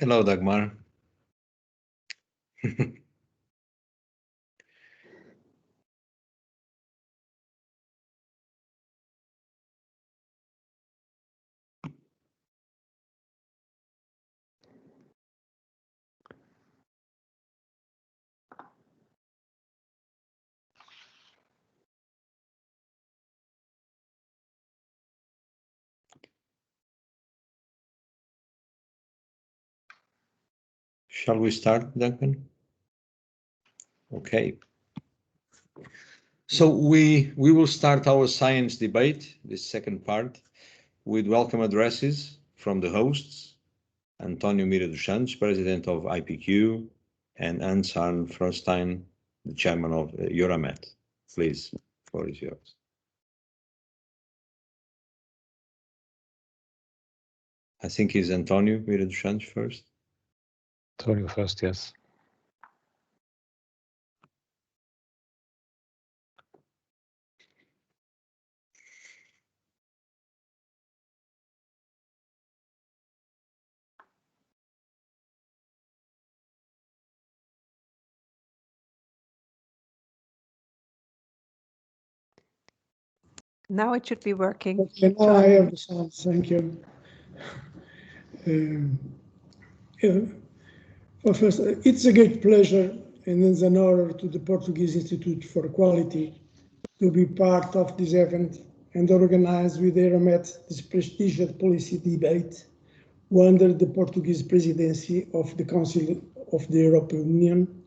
Hello, Dagmar. Shall we start, Duncan? Okay. So we will start our science debate, this second part, with welcome addresses from the hosts, António Mira dos Santos, President of IPQ, and Arne Frøystein, the Chairman of EURAMET. Please, the floor is yours. I think it's António Mira dos Santos first. António first, yes. Now it should be working. Okay, now I have the sound. Thank you. Well, first, it's a great pleasure and it's an honor to the Portuguese Institute for Quality to be part of this event and organize with EURAMET this prestigious policy debate under the Portuguese presidency of the Council of the European Union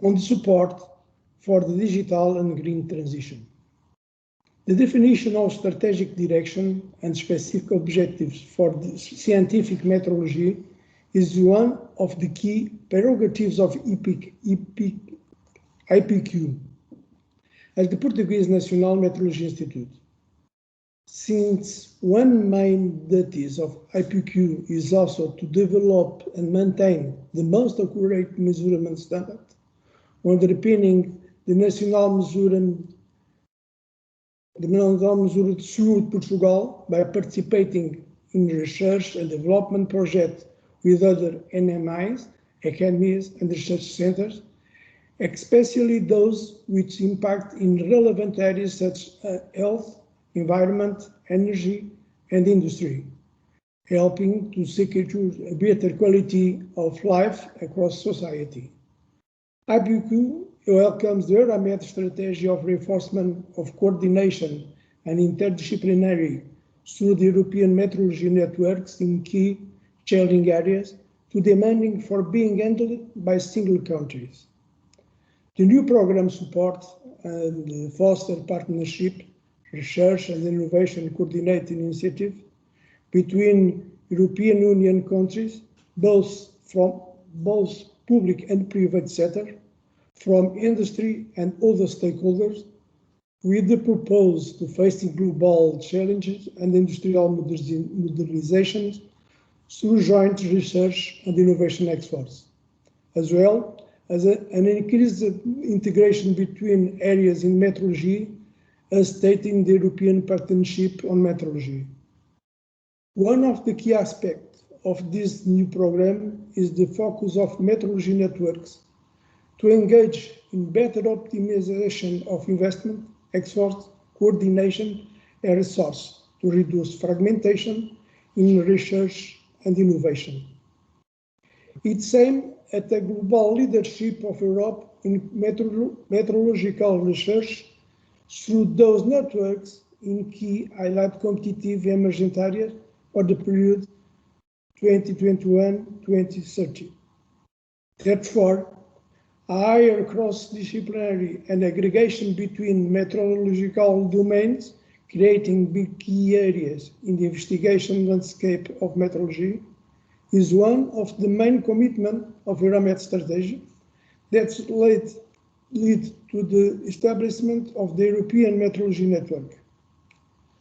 on the support for the digital and green transition. The definition of strategic direction and specific objectives for the scientific metrology is one of the key prerogatives of IPQ at the Portuguese National Metrology Institute. Since one main duties of IPQ is also to develop and maintain the most accurate measurement standard, underpinning the National Measurement through Portugal by participating in research and development projects with other NMIs, academies and research centers, especially those which impact in relevant areas such as health, environment, energy and industry, helping to secure a better quality of life across society. IPQ welcomes the EURAMET strategy of reinforcement of coordination and interdisciplinary through the European Metrology Networks in key challenging areas to demanding for being handled by single countries. The new program supports and foster partnership, research and innovation coordinating initiative between European Union countries, both public and private sector, from industry and other stakeholders, with the purpose to facing global challenges and industrial modernizations through joint research and innovation efforts, as well as an increased integration between areas in metrology, as stated in the European Partnership on Metrology. One of the key aspects of this new program is the focus of metrology networks to engage in better optimization of investment, effort, coordination, and resource to reduce fragmentation in research and innovation. It's aimed at the global leadership of Europe in metrological research through those networks in key highlight competitive emergent areas for the period 2021-2030. Therefore, a higher cross-disciplinary and aggregation between metrological domains, creating big key areas in the investigation landscape of metrology, is one of the main commitments of EURAMET strategy that lead to the establishment of the European Metrology Network.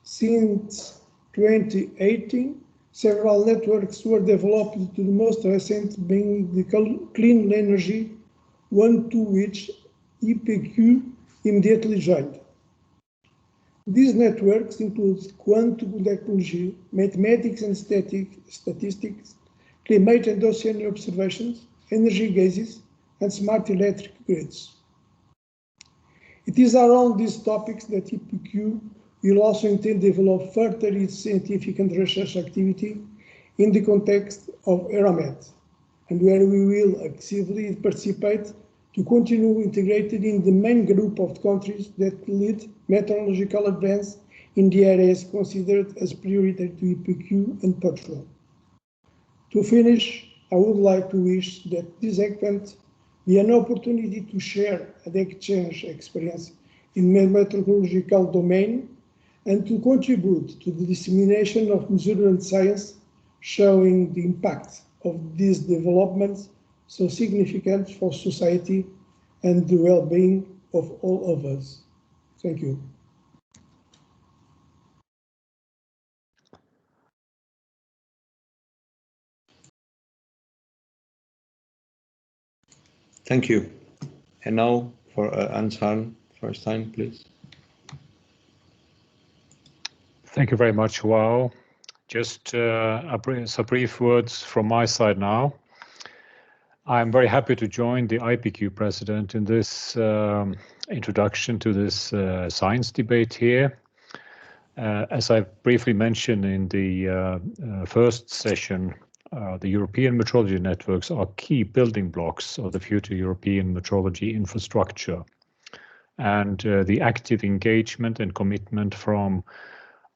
Since 2018, several networks were developed, to the most recent being the Clean Energy, one to which IPQ immediately joined. These networks include quantum technology, mathematics and statistics, climate and ocean observations, energy gases, and smart electric grids. It is around these topics that IPQ will also intend to develop further its scientific and research activity in the context of EURAMET, and where we will actively participate to continue integrated in the main group of countries that lead meteorological advance in the areas considered as priority to IPQ and Portugal. To finish, I would like to wish that this event be an opportunity to share and exchange experience in the meteorological domain and to contribute to the dissemination of measurement science, showing the impact of these developments so significant for society and the well-being of all of us. Thank you. Thank you. And now for Anshan, Frøystein, please. Thank you very much, João. Just some brief words from my side now. I'm very happy to join the IPQ president in this introduction to this science debate here. As I briefly mentioned in the first session, the European Metrology Networks are key building blocks of the future European metrology infrastructure. And the active engagement and commitment from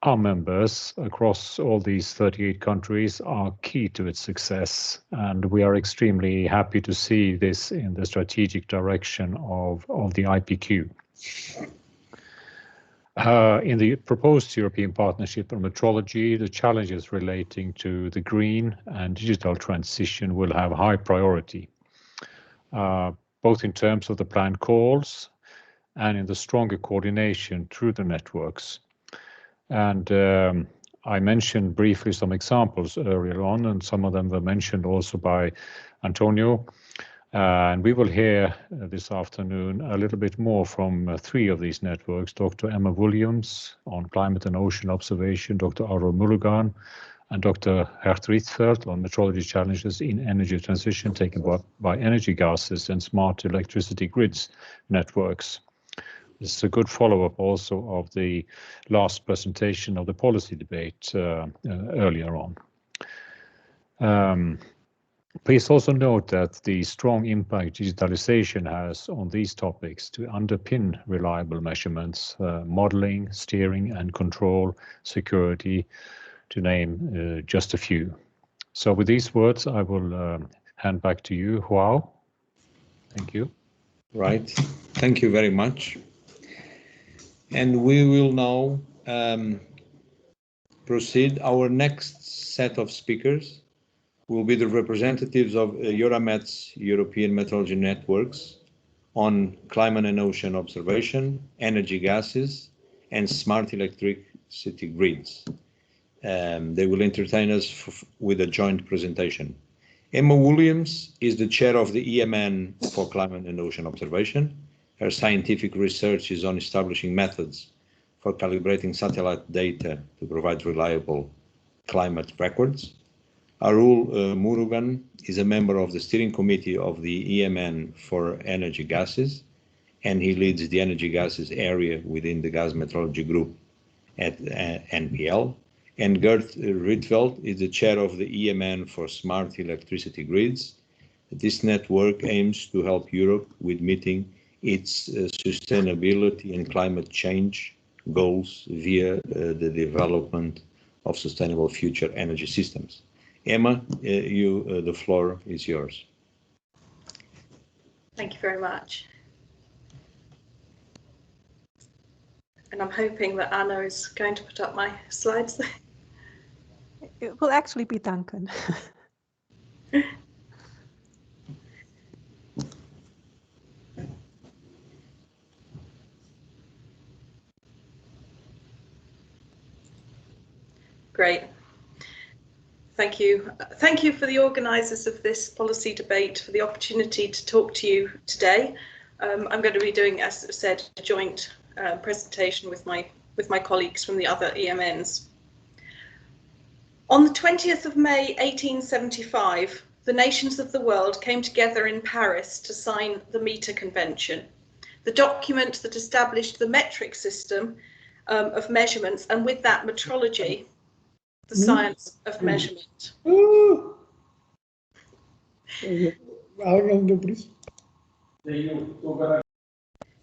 our members across all these 38 countries are key to its success. And we are extremely happy to see this in the strategic direction of the IPQ. In the proposed European Partnership on Metrology, the challenges relating to the green and digital transition will have high priority, both in terms of the planned calls and in the stronger coordination through the networks. And I mentioned briefly some examples earlier on, and some of them were mentioned also by António. And we will hear this afternoon a little bit more from three of these networks: Dr. Emma Woolliams on climate and ocean observation, Dr. Arul Murugan, and Dr. Gert Rietveld on metrology challenges in energy transition taken by energy gases and smart electricity grids networks. This is a good follow-up also of the last presentation of the policy debate earlier on. Please also note that the strong impact digitalization has on these topics to underpin reliable measurements, modeling, steering and control, security, to name just a few. So with these words, I will hand back to you, João. Thank you. Right. Thank you very much. And we will now proceed. Our next set of speakers will be the representatives of EURAMET's European Metrology Networks on climate and ocean observation, energy gases, and smart electricity grids. They will entertain us with a joint presentation. Emma Woolliams is the chair of the EMN for climate and ocean observation. Her scientific research is on establishing methods for calibrating satellite data to provide reliable climate records. Arul Murugan is a member of the steering committee of the EMN for energy gases, and he leads the energy gases area within the gas metrology group at NPL. And Gert Rietveld is the chair of the EMN for smart electricity grids. This network aims to help Europe with meeting its sustainability and climate change goals via the development of sustainable future energy systems. Emma, the floor is yours. Thank you very much. And I'm hoping that Arne is going to put up my slides there. It will actually be Duncan. Great. Thank you. Thank you for the organisers of this policy debate for the opportunity to talk to you today. I'm going to be doing, as I said, a joint presentation with my colleagues from the other EMNs. On the 20th of May 1875, the nations of the world came together in Paris to sign the Meter Convention, the document that established the metric system of measurements, and with that metrology, the science of measurement.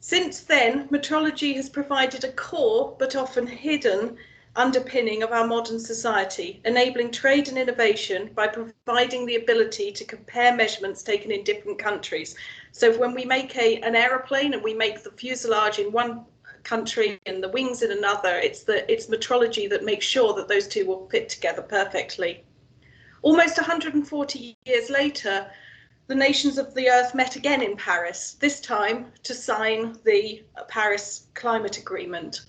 Since then, metrology has provided a core, but often hidden, underpinning of our modern society, enabling trade and innovation by providing the ability to compare measurements taken in different countries. So when we make an aeroplane and we make the fuselage in one country and the wings in another, it's metrology that makes sure that those two will fit together perfectly. Almost 140 years later, the nations of the Earth met again in Paris, this time to sign the Paris Climate Agreement.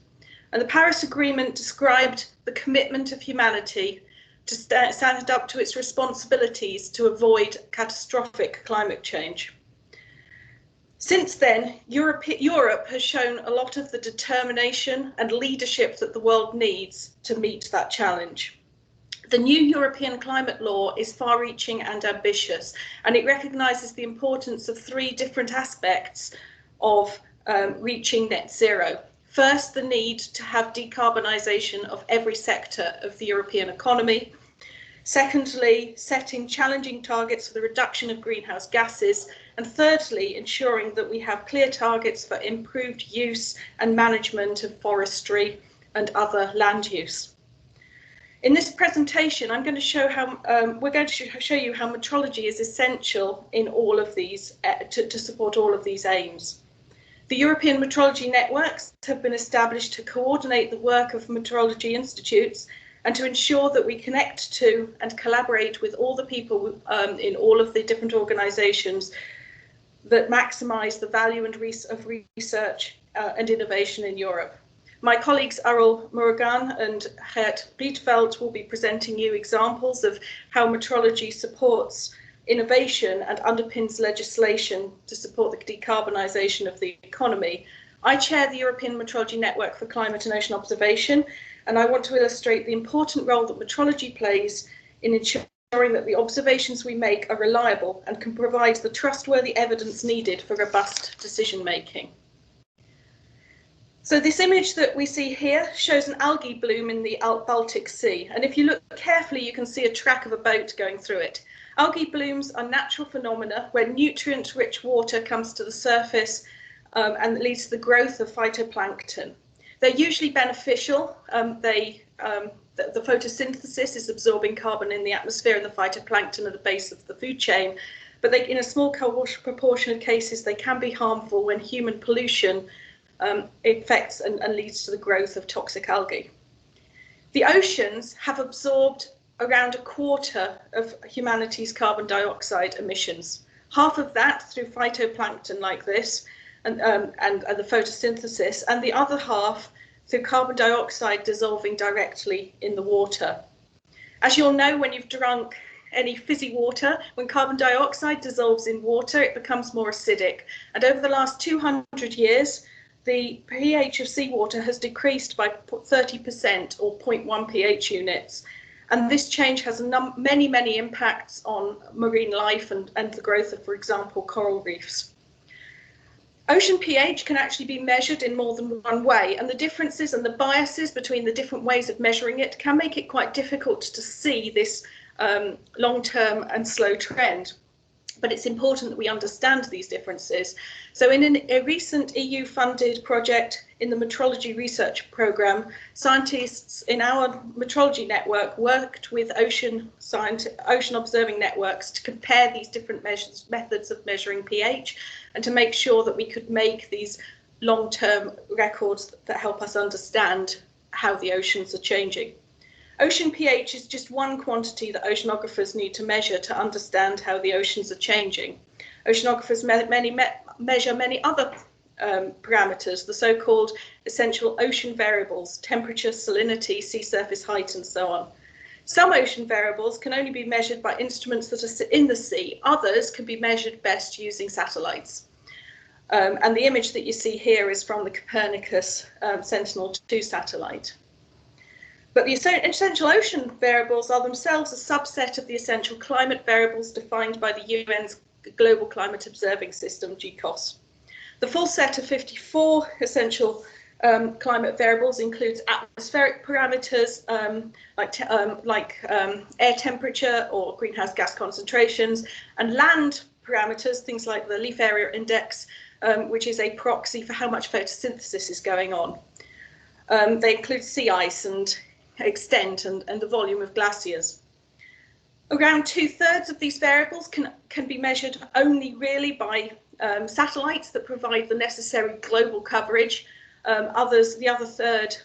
And the Paris Agreement described the commitment of humanity to stand up to its responsibilities to avoid catastrophic climate change. Since then, Europe has shown a lot of the determination and leadership that the world needs to meet that challenge. The new European climate law is far-reaching and ambitious, and it recognises the importance of three different aspects of reaching net zero. First, the need to have decarbonisation of every sector of the European economy. Secondly, setting challenging targets for the reduction of greenhouse gases. And thirdly, ensuring that we have clear targets for improved use and management of forestry and other land use. In this presentation, I'm going to show how show you how metrology is essential in all of these to support all of these aims. The European Metrology Networks have been established to coordinate the work of metrology institutes and to ensure that we connect to and collaborate with all the people in all of the different organisations that maximise the value and of research and innovation in Europe. My colleagues Arul, Murugan and Gert Rietveld will be presenting you examples of how metrology supports innovation and underpins legislation to support the decarbonisation of the economy. I chair the European Metrology Network for Climate and Ocean Observation, and I want to illustrate the important role that metrology plays in ensuring that the observations we make are reliable and can provide the trustworthy evidence needed for robust decision making. So this image that we see here shows an algae bloom in the Baltic Sea, and if you look carefully you can see a track of a boat going through it. Algae blooms are natural phenomena where nutrient-rich water comes to the surface and leads to the growth of phytoplankton. They're usually beneficial. The photosynthesis is absorbing carbon in the atmosphere, and the phytoplankton are the base of the food chain. But in a small proportion of cases, they can be harmful when human pollution affects and leads to the growth of toxic algae. The oceans have absorbed around a quarter of humanity's carbon dioxide emissions. Half of that through phytoplankton like this and the photosynthesis, and the other half through carbon dioxide dissolving directly in the water. As you'll know, when you've drunk any fizzy water, when carbon dioxide dissolves in water, it becomes more acidic. And over the last 200 years, the pH of seawater has decreased by 30% or 0.1 pH units. And this change has many impacts on marine life and the growth of, for example, coral reefs. Ocean pH can actually be measured in more than one way, and the differences and the biases between the different ways of measuring it can make it quite difficult to see this long-term and slow trend. But it's important that we understand these differences. So in a recent EU-funded project in the metrology research programme, scientists in our metrology network worked with ocean observing networks to compare these different methods of measuring pH and to make sure that we could make these long-term records that help us understand how the oceans are changing. Ocean pH is just one quantity that oceanographers need to measure to understand how the oceans are changing. Oceanographers measure many other parameters, the so-called essential ocean variables, temperature, salinity, sea surface height, and so on. Some ocean variables can only be measured by instruments that are in the sea. Others can be measured best using satellites. And the image that you see here is from the Copernicus Sentinel-2 satellite. But the essential ocean variables are themselves a subset of the essential climate variables defined by the UN's Global Climate Observing System, GCOS. The full set of 54 essential climate variables includes atmospheric parameters like air temperature or greenhouse gas concentrations, and land parameters, things like the leaf area index, which is a proxy for how much photosynthesis is going on. They include sea ice and extent and the volume of glaciers. Around 2/3 of these variables can be measured only really by satellites that provide the necessary global coverage. The other third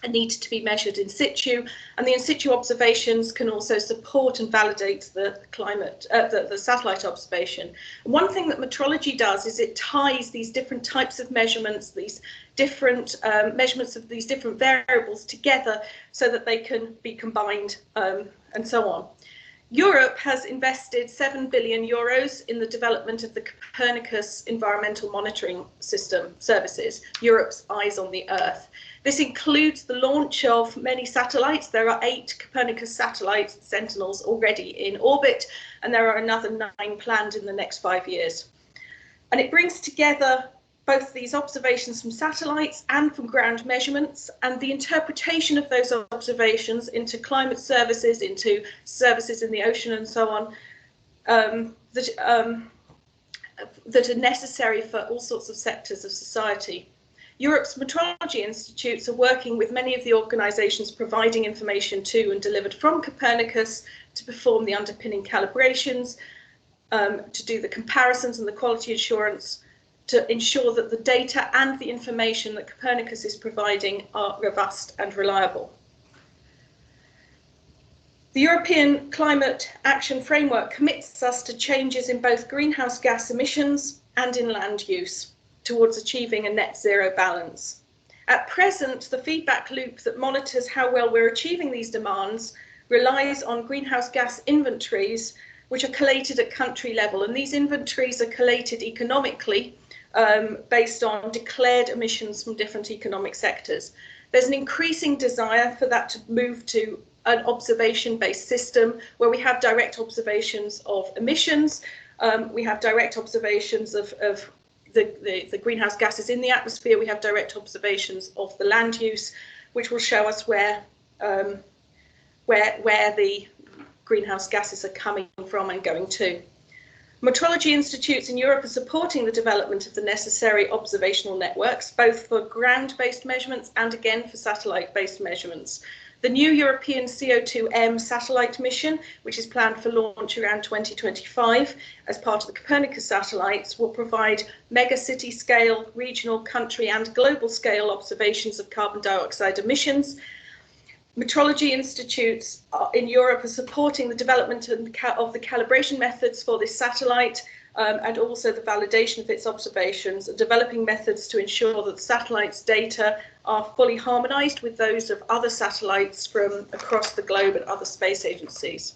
need to be measured in situ, and the in situ observations can also support and validate the climate, the satellite observation. And one thing that metrology does is it ties these different types of measurements, these different measurements of these different variables together so that they can be combined and so on. Europe has invested 7 billion euros in the development of the Copernicus environmental monitoring system services, Europe's Eyes on the Earth. This includes the launch of many satellites. There are 8 Copernicus satellites, Sentinels, already in orbit, and there are another 9 planned in the next 5 years. And it brings together both these observations from satellites and from ground measurements, and the interpretation of those observations into climate services, into services in the ocean and so on, that are necessary for all sorts of sectors of society. Europe's metrology institutes are working with many of the organisations providing information to and delivered from Copernicus to perform the underpinning calibrations, to do the comparisons and the quality assurance, to ensure that the data and the information that Copernicus is providing are robust and reliable. The European Climate Action Framework commits us to changes in both greenhouse gas emissions and in land use towards achieving a net zero balance. At present, the feedback loop that monitors how well we're achieving these demands relies on greenhouse gas inventories, which are collated at country level, and these inventories are collated economically based on declared emissions from different economic sectors. There's an increasing desire for that to move to an observation-based system where we have direct observations of emissions, we have direct observations of the greenhouse gases in the atmosphere, we have direct observations of the land use, which will show us where the greenhouse gases are coming from and going to. Metrology institutes in Europe are supporting the development of the necessary observational networks, both for ground-based measurements and again for satellite-based measurements. The new European CO2M satellite mission, which is planned for launch around 2025 as part of the Copernicus satellites, will provide megacity scale, regional, country and global scale observations of carbon dioxide emissions. Metrology institutes in Europe are supporting the development of the calibration methods for this satellite and also the validation of its observations, and developing methods to ensure that the satellite's data are fully harmonised with those of other satellites from across the globe and other space agencies.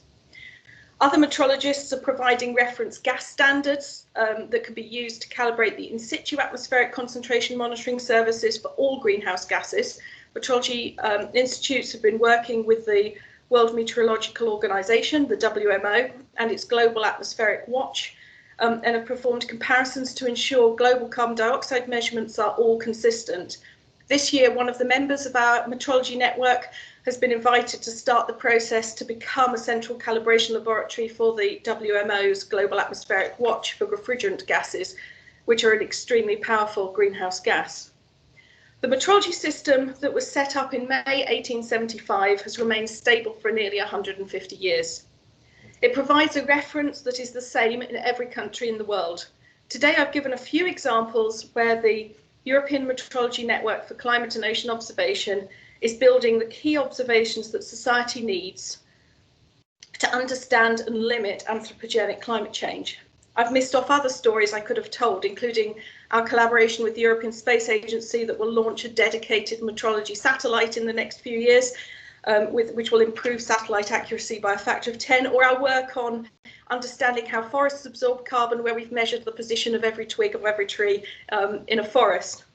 Other metrologists are providing reference gas standards that can be used to calibrate the in situ atmospheric concentration monitoring services for all greenhouse gases. Metrology institutes have been working with the World Meteorological Organization, the WMO, and its Global Atmospheric Watch, and have performed comparisons to ensure global carbon dioxide measurements are all consistent. This year, one of the members of our metrology network has been invited to start the process to become a central calibration laboratory for the WMO's Global Atmospheric Watch for refrigerant gases, which are an extremely powerful greenhouse gas. The metrology system that was set up in May 1875 has remained stable for nearly 150 years. It provides a reference that is the same in every country in the world. Today I've given a few examples where the European Metrology Network for Climate and Ocean Observation is building the key observations that society needs to understand and limit anthropogenic climate change. I've missed off other stories I could have told, including our collaboration with the European Space Agency that will launch a dedicated metrology satellite in the next few years, which will improve satellite accuracy by a factor of 10, or our work on understanding how forests absorb carbon, where we've measured the position of every twig of every tree in a forest.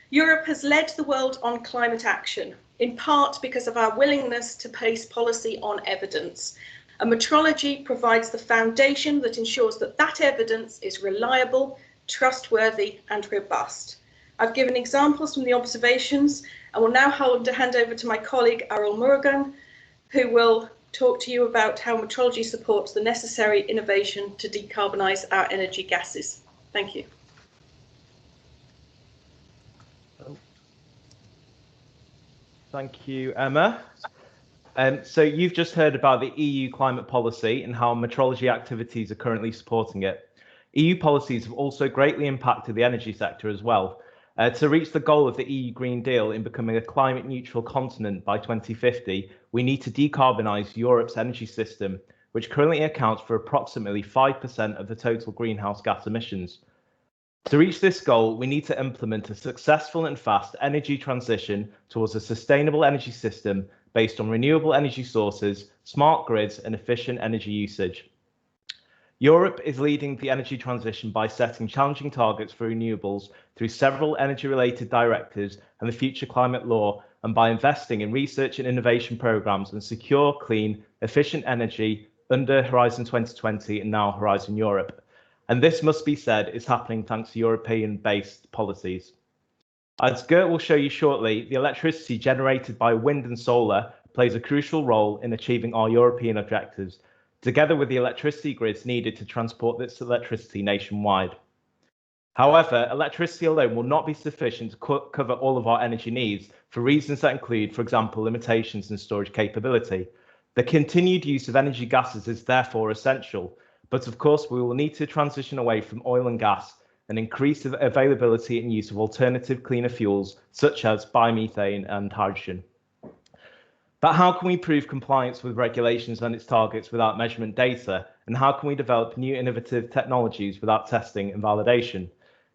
Europe has led the world on climate action. in part because of our willingness to base policy on evidence. And metrology provides the foundation that ensures that that evidence is reliable, trustworthy and robust. I've given examples from the observations and will now hand over to my colleague Arul Murugan, who will talk to you about how metrology supports the necessary innovation to decarbonise our energy gases. Thank you. Thank you, Emma. So you've just heard about the EU climate policy and how metrology activities are currently supporting it. EU policies have also greatly impacted the energy sector as well. To reach the goal of the EU Green Deal in becoming a climate neutral continent by 2050, we need to decarbonise Europe's energy system, which currently accounts for approximately 5% of the total greenhouse gas emissions. To reach this goal, we need to implement a successful and fast energy transition towards a sustainable energy system based on renewable energy sources, smart grids and efficient energy usage. Europe is leading the energy transition by setting challenging targets for renewables through several energy-related directives and the Future Climate Law, and by investing in research and innovation programs and secure, clean, efficient energy under Horizon 2020 and now Horizon Europe. And this must be said is happening thanks to European-based policies. As Gert will show you shortly, the electricity generated by wind and solar plays a crucial role in achieving our European objectives, together with the electricity grids needed to transport this electricity nationwide. However, electricity alone will not be sufficient to cover all of our energy needs for reasons that include, for example, limitations in storage capability. The continued use of energy gases is therefore essential, but of course we will need to transition away from oil and gas and increase the availability and use of alternative cleaner fuels such as biomethane and hydrogen. But how can we prove compliance with regulations and its targets without measurement data? And how can we develop new innovative technologies without testing and validation?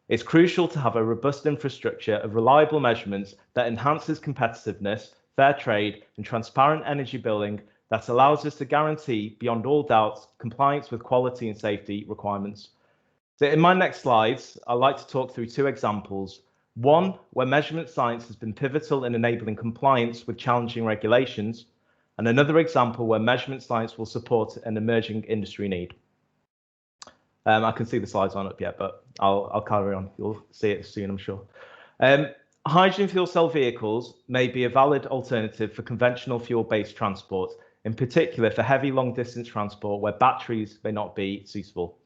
It's crucial to have a robust infrastructure of reliable measurements that enhances competitiveness, fair trade, and transparent energy billing that allows us to guarantee, beyond all doubts, compliance with quality and safety requirements. So in my next slides, I'd like to talk through two examples. One, where measurement science has been pivotal in enabling compliance with challenging regulations, and another example where measurement science will support an emerging industry need. I can see the slides aren't up yet, but I'll carry on. You'll see it soon, I'm sure. Hydrogen fuel cell vehicles may be a valid alternative for conventional fuel-based transport, in particular for heavy long-distance transport where batteries may not be suitable.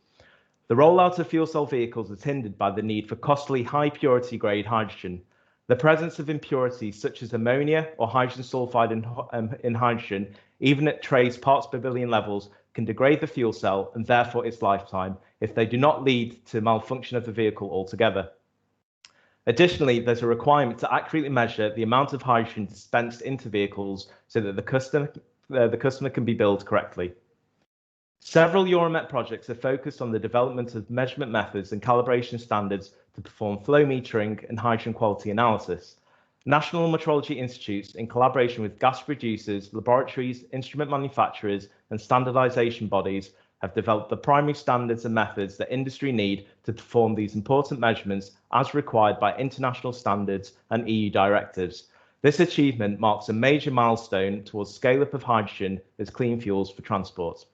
The rollout of fuel cell vehicles is hindered by the need for costly high-purity grade hydrogen. The presence of impurities such as ammonia or hydrogen sulfide in hydrogen, even at trace parts per billion levels, can degrade the fuel cell and therefore its lifetime if they do not lead to malfunction of the vehicle altogether. Additionally, there's a requirement to accurately measure the amount of hydrogen dispensed into vehicles so that the customer can be billed correctly. Several EURAMET projects are focused on the development of measurement methods and calibration standards to perform flow metering and hydrogen quality analysis. National metrology institutes, in collaboration with gas producers, laboratories, instrument manufacturers, and standardization bodies, have developed the primary standards and methods that industry need to perform these important measurements as required by international standards and EU directives. This achievement marks a major milestone towards scale-up of hydrogen as clean fuels for transport.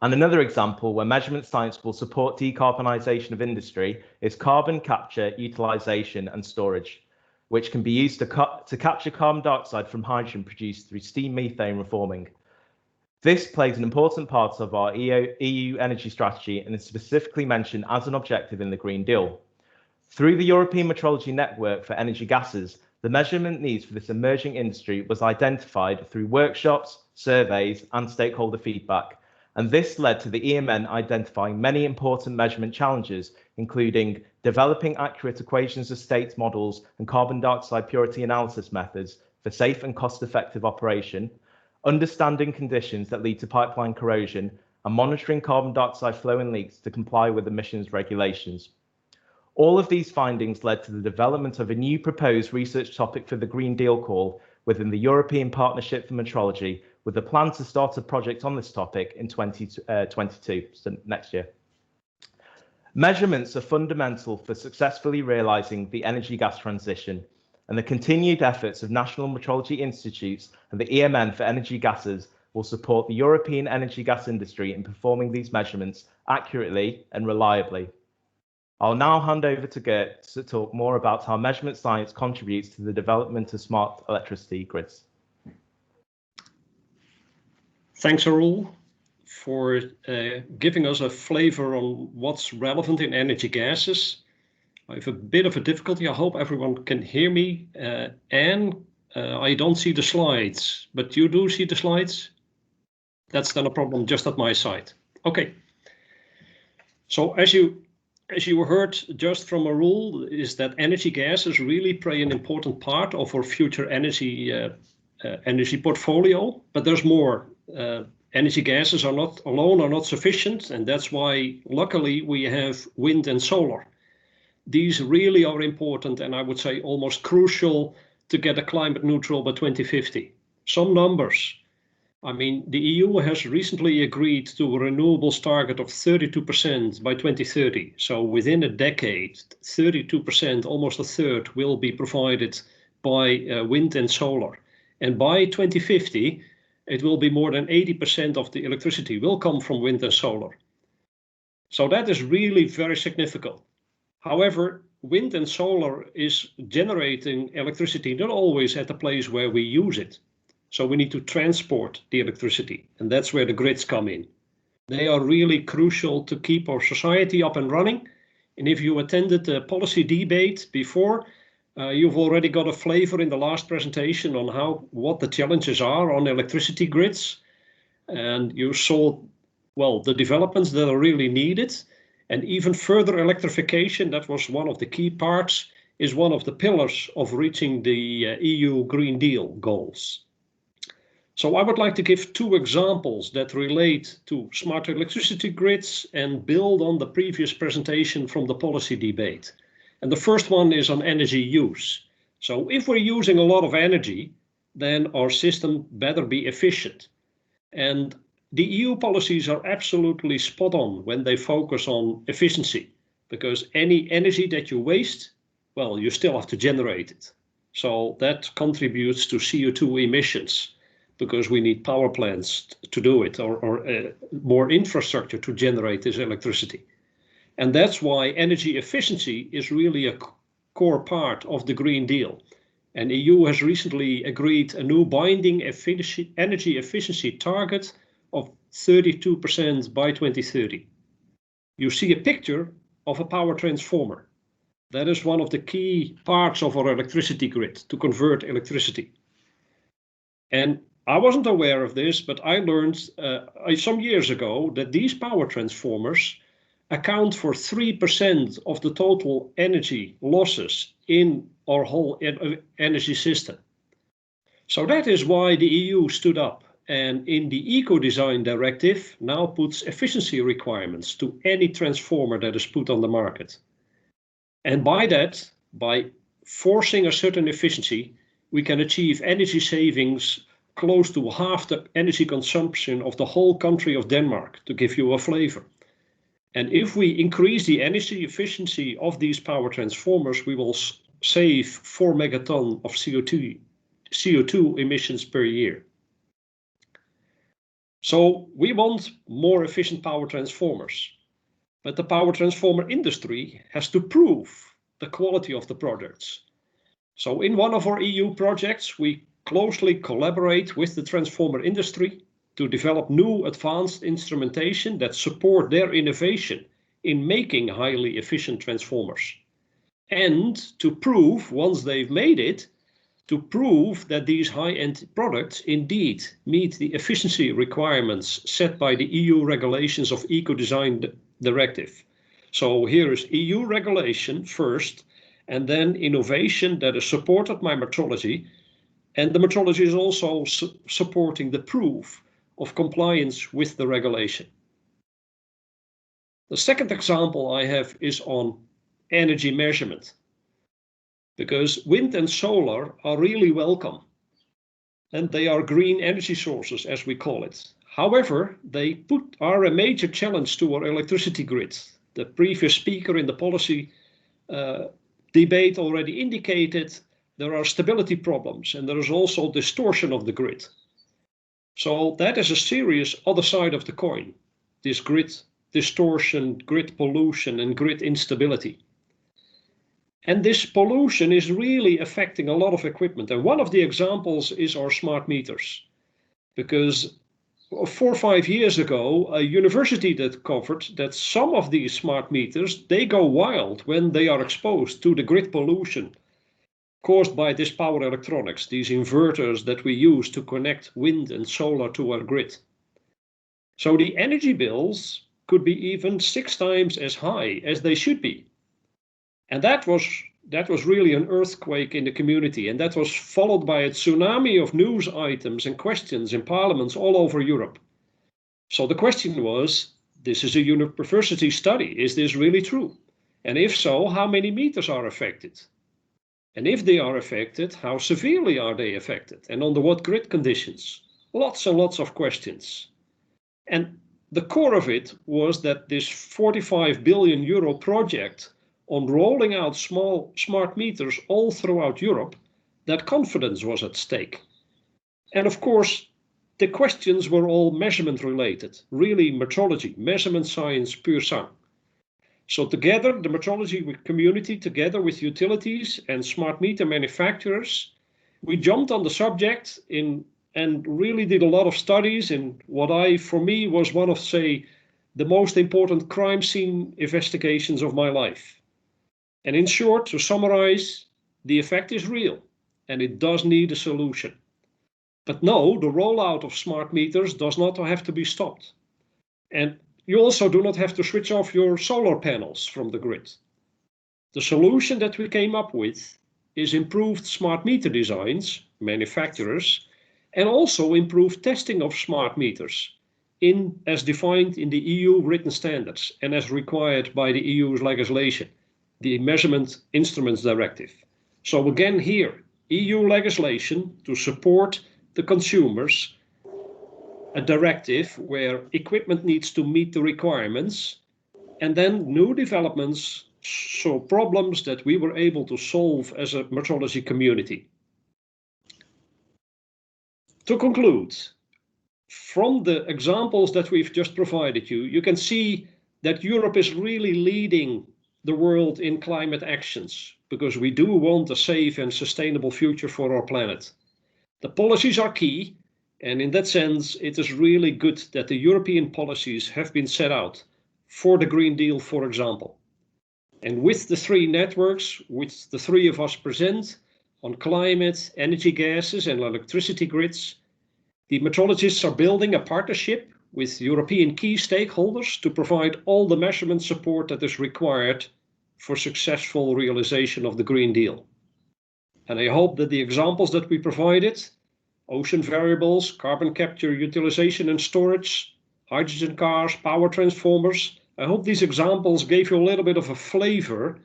And another example where measurement science will support decarbonisation of industry is carbon capture, utilisation and storage, which can be used to capture carbon dioxide from hydrogen produced through steam methane reforming. This plays an important part of our EU energy strategy and is specifically mentioned as an objective in the Green Deal. Through the European Metrology Network for energy gases, the measurement needs for this emerging industry was identified through workshops, surveys and stakeholder feedback. And this led to the EMN identifying many important measurement challenges, including developing accurate equations of state models and carbon dioxide purity analysis methods for safe and cost-effective operation, understanding conditions that lead to pipeline corrosion, and monitoring carbon dioxide flow and leaks to comply with emissions regulations. All of these findings led to the development of a new proposed research topic for the Green Deal call within the European Partnership for Metrology, with a plan to start a project on this topic in 2022, so next year. Measurements are fundamental for successfully realising the energy gas transition, and the continued efforts of national metrology institutes and the EMN for energy gases will support the European energy gas industry in performing these measurements accurately and reliably. I'll now hand over to Gert to talk more about how measurement science contributes to the development of smart electricity grids. Thanks, Arul, for giving us a flavor on what's relevant in energy gases. I have a bit of a difficulty. I hope everyone can hear me. And I don't see the slides, but you do see the slides? That's then a problem just at my side. Okay. So as you heard just from Arul, is that energy gases really play an important part of our future energy portfolio, but there's more. Energy gases are not sufficient, and that's why luckily we have wind and solar. These really are important, and I would say almost crucial to get a climate neutral by 2050. Some numbers. I mean, the EU has recently agreed to a renewables target of 32% by 2030. So within a decade, 32%, almost a third, will be provided by wind and solar. And by 2050, it will be more than 80% of the electricity will come from wind and solar. So that is really very significant. However, wind and solar is generating electricity not always at the place where we use it. So we need to transport the electricity, and that's where the grids come in. They are really crucial to keep our society up and running. And if you attended the policy debate before, you've already got a flavor in the last presentation on what the challenges are on electricity grids. And you saw, well, the developments that are really needed. And even further electrification, that was one of the key parts, is one of the pillars of reaching the EU Green Deal goals. So I would like to give two examples that relate to smart electricity grids and build on the previous presentation from the policy debate. And the first one is on energy use. So if we're using a lot of energy, then our system better be efficient. And the EU policies are absolutely spot on when they focus on efficiency, because any energy that you waste, well, you still have to generate it. So that contributes to CO2 emissions, because we need power plants to do it, or more infrastructure to generate this electricity. And that's why energy efficiency is really a core part of the Green Deal. And the EU has recently agreed a new binding energy efficiency target of 32% by 2030. You see a picture of a power transformer. That is one of the key parts of our electricity grid to convert electricity. And I wasn't aware of this, but I learned some years ago that these power transformers account for 3% of the total energy losses in our whole energy system. So that is why the EU stood up and in the Eco-Design Directive now puts efficiency requirements to any transformer that is put on the market. And by that, by forcing a certain efficiency, we can achieve energy savings close to half the energy consumption of the whole country of Denmark, to give you a flavor. And if we increase the energy efficiency of these power transformers, we will save 4 megaton of CO2 emissions per year. So we want more efficient power transformers, but the power transformer industry has to prove the quality of the products. So in one of our EU projects, we closely collaborate with the transformer industry to develop new advanced instrumentation that support their innovation in making highly efficient transformers. And to prove, once they've made it, to prove that these high-end products indeed meet the efficiency requirements set by the EU regulations of Eco-Design Directive. So here is EU regulation first, and then innovation that is supported by metrology. And the metrology is also supporting the proof of compliance with the regulation. The second example I have is on energy measurement, because wind and solar are really welcome, and they are green energy sources, as we call it. However, they are a major challenge to our electricity grid. The previous speaker in the policy debate already indicated there are stability problems, and there is also distortion of the grid. So that is a serious other side of the coin, this grid distortion, grid pollution, and grid instability. And this pollution is really affecting a lot of equipment. And one of the examples is our smart meters, because 4 or 5 years ago, a university that covered that some of these smart meters, they go wild when they are exposed to the grid pollution caused by this power electronics, these inverters that we use to connect wind and solar to our grid. So the energy bills could be even 6 times as high as they should be. And that was really an earthquake in the community, and that was followed by a tsunami of news items and questions in parliaments all over Europe. So the question was, this is a university study, is this really true? And if so, how many meters are affected? And if they are affected, how severely are they affected? And under what grid conditions? Lots and lots of questions. And the core of it was that this 45 billion euro project on rolling out smart meters all throughout Europe, that confidence was at stake. And of course, the questions were all measurement related, really metrology, measurement science pure sang. So together, the metrology community, together with utilities and smart meter manufacturers, we jumped on the subject and really did a lot of studies in what for me was one of, say, the most important crime scene investigations of my life. And in short, to summarize, the effect is real and it does need a solution. But no, the rollout of smart meters does not have to be stopped. And you also do not have to switch off your solar panels from the grid. The solution that we came up with is improved smart meter designs, manufacturers, and also improved testing of smart meters as defined in the EU written standards and as required by the EU's legislation, the Measurement Instruments Directive. So again here, EU legislation to support the consumers, a directive where equipment needs to meet the requirements, and then new developments, so problems that we were able to solve as a metrology community. To conclude, from the examples that we've just provided you, you can see that Europe is really leading the world in climate actions, because we do want a safe and sustainable future for our planet. The policies are key, and in that sense, it is really good that the European policies have been set out for the Green Deal, for example. And with the 3 networks, which the 3 of us present on climate, energy gases and electricity grids, the metrologists are building a partnership with European key stakeholders to provide all the measurement support that is required for successful realization of the Green Deal. And I hope that the examples that we provided, ocean variables, carbon capture, utilization and storage, hydrogen cars, power transformers, I hope these examples gave you a little bit of a flavor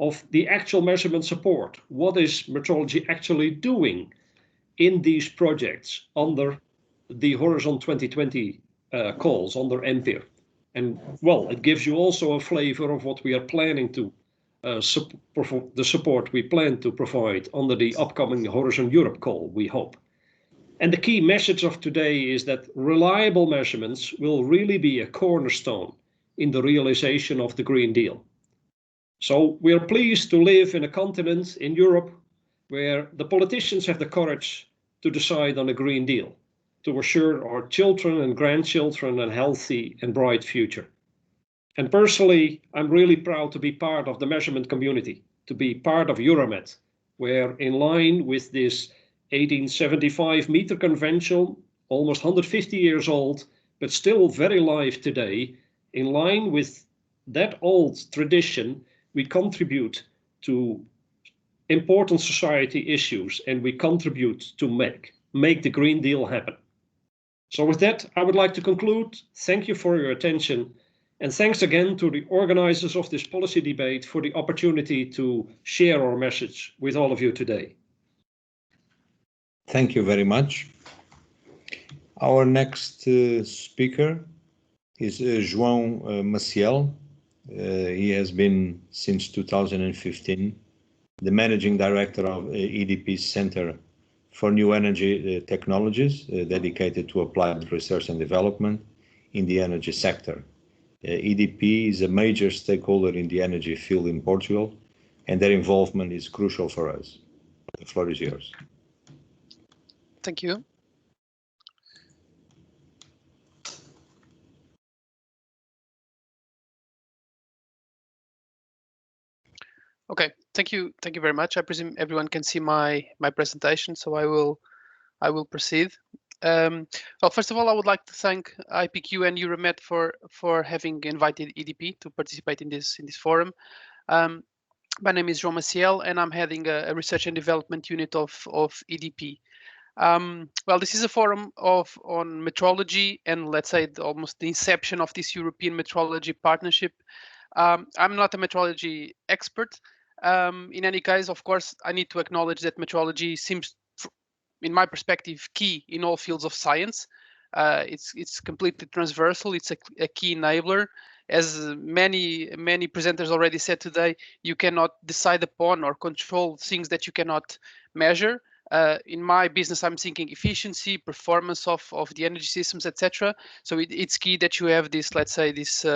of the actual measurement support. What is metrology actually doing in these projects under the Horizon 2020 calls, under MPIR? And well, it gives you also a flavor of what we are planning to, the support we plan to provide under the upcoming Horizon Europe call, we hope. And the key message of today is that reliable measurements will really be a cornerstone in the realization of the Green Deal. So we are pleased to live in a continent in Europe where the politicians have the courage to decide on a Green Deal, to assure our children and grandchildren a healthy and bright future. And personally, I'm really proud to be part of the measurement community, to be part of EURAMET, where in line with this 1875 meter convention, almost 150 years old, but still very live today, in line with that old tradition, we contribute to important society issues and we contribute to make the Green Deal happen. So with that, I would like to conclude. Thank you for your attention. And thanks again to the organizers of this policy debate for the opportunity to share our message with all of you today. Thank you very much. Our next speaker is João Maciel. He has been since 2015 the Managing Director of EDP's Center for New Energy Technologies, dedicated to applied research and development in the energy sector. EDP is a major stakeholder in the energy field in Portugal, and their involvement is crucial for us. The floor is yours. Thank you. Okay, thank you very much. I presume everyone can see my presentation, so I will proceed. Well, first of all, I would like to thank IPQ and EURAMET for having invited EDP to participate in this forum. My name is João Maciel, and I'm heading a research and development unit of EDP. Well, this is a forum on metrology, and let's say almost the inception of this European Metrology Partnership. I'm not a metrology expert. In any case, of course, I need to acknowledge that metrology seems, in my perspective, key in all fields of science. It's completely transversal. It's a key enabler. As many presenters already said today, you cannot decide upon or control things that you cannot measure. In my business, I'm thinking efficiency, performance of the energy systems, etc. So it's key that you have this, let's say, this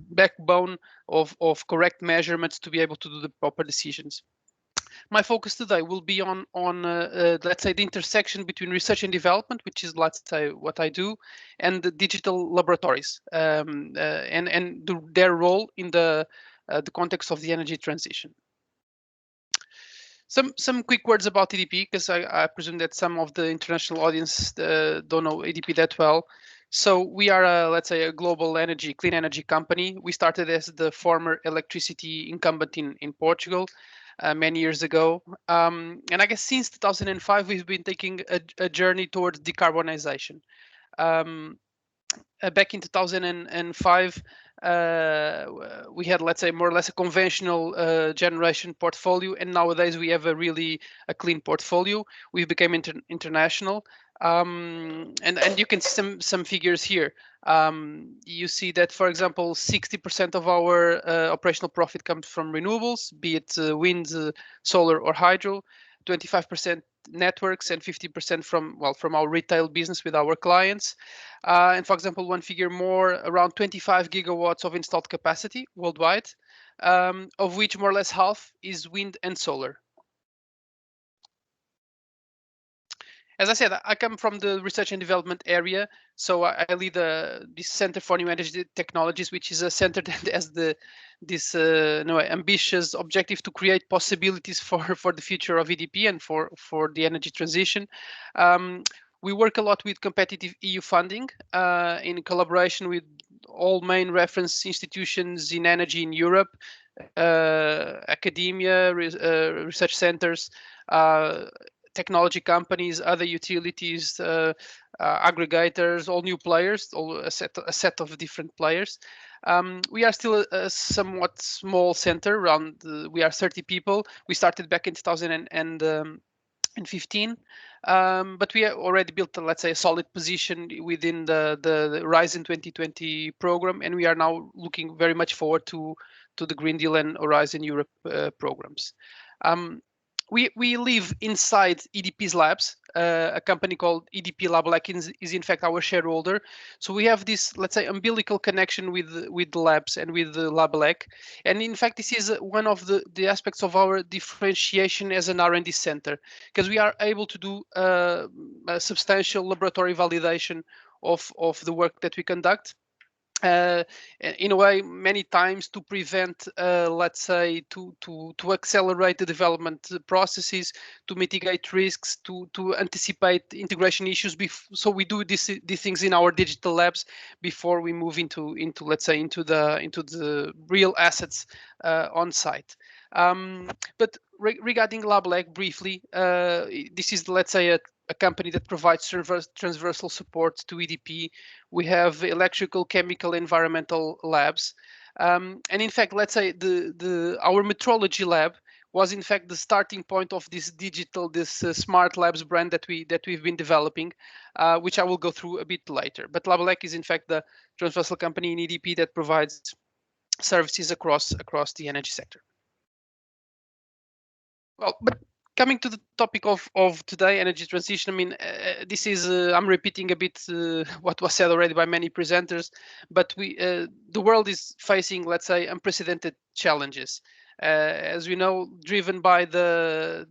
backbone of correct measurements to be able to do the proper decisions. My focus today will be on let's say, the intersection between research and development, which is, let's say, what I do, and the digital laboratories, and their role in the context of the energy transition. Some quick words about EDP, because I presume that some of the international audience don't know EDP that well. So we are, let's say, a global clean energy company. We started as the former electricity incumbent in Portugal many years ago. And I guess since 2005, we've been taking a journey towards decarbonization. Back in 2005, we had, let's say, more or less a conventional generation portfolio, and nowadays we have a clean portfolio. We became international, and you can see some figures here. You see that, for example, 60% of our operational profit comes from renewables, be it wind, solar, or hydro. 25% networks, and 50% from our retail business with our clients. And for example, one figure more, around 25 gigawatts of installed capacity worldwide, of which more or less half is wind and solar. As I said, I come from the research and development area, so I lead this Center for New Energy Technologies, which is a center that has this ambitious objective to create possibilities for the future of EDP and for the energy transition. We work a lot with competitive EU funding in collaboration with all main reference institutions in energy in Europe, academia, research centers, technology companies, other utilities, aggregators, all new players, a set of different players. We are still a somewhat small center. We are 30 people. We started back in 2015, but we have already built, let's say, a solid position within the Horizon 2020 program, and we are now looking very much forward to the Green Deal and Horizon Europe programs. We live inside EDP's labs. A company called EDP Labelec is in fact our shareholder. So we have this, let's say, umbilical connection with the labs and with the Labelec. And in fact, this is one of the aspects of our differentiation as an R&D center, because we are able to do a substantial laboratory validation of the work that we conduct. In a way, many times to prevent, let's say, to accelerate the development processes, to mitigate risks, to anticipate integration issues. So we do these things in our digital labs before we move into let's say, into the real assets on site. But regarding Labelec, briefly, this is, let's say, a company that provides transversal support to EDP. We have electrical, chemical, environmental labs. And in fact, let's say our metrology lab was in fact the starting point of this smart labs brand that we've been developing, which I will go through a bit later. But Labelec is in fact the transversal company in EDP that provides services across the energy sector. well, but coming to the topic of today, energy transition, I mean, this is, I'm repeating a bit what was said already by many presenters, but the world is facing, let's say, unprecedented challenges. As we know, driven by the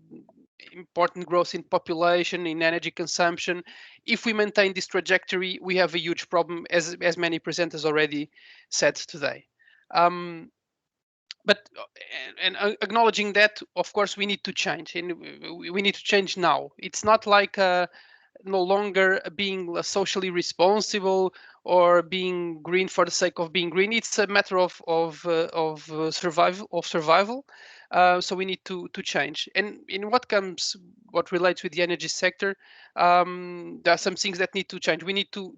important growth in population, in energy consumption. If we maintain this trajectory, we have a huge problem, as many presenters already said today. But acknowledging that, of course, we need to change, and we need to change now. It's not like no longer being socially responsible or being green for the sake of being green. It's a matter of survival. So we need to change. And in what relates with the energy sector, there are some things that need to change. We need to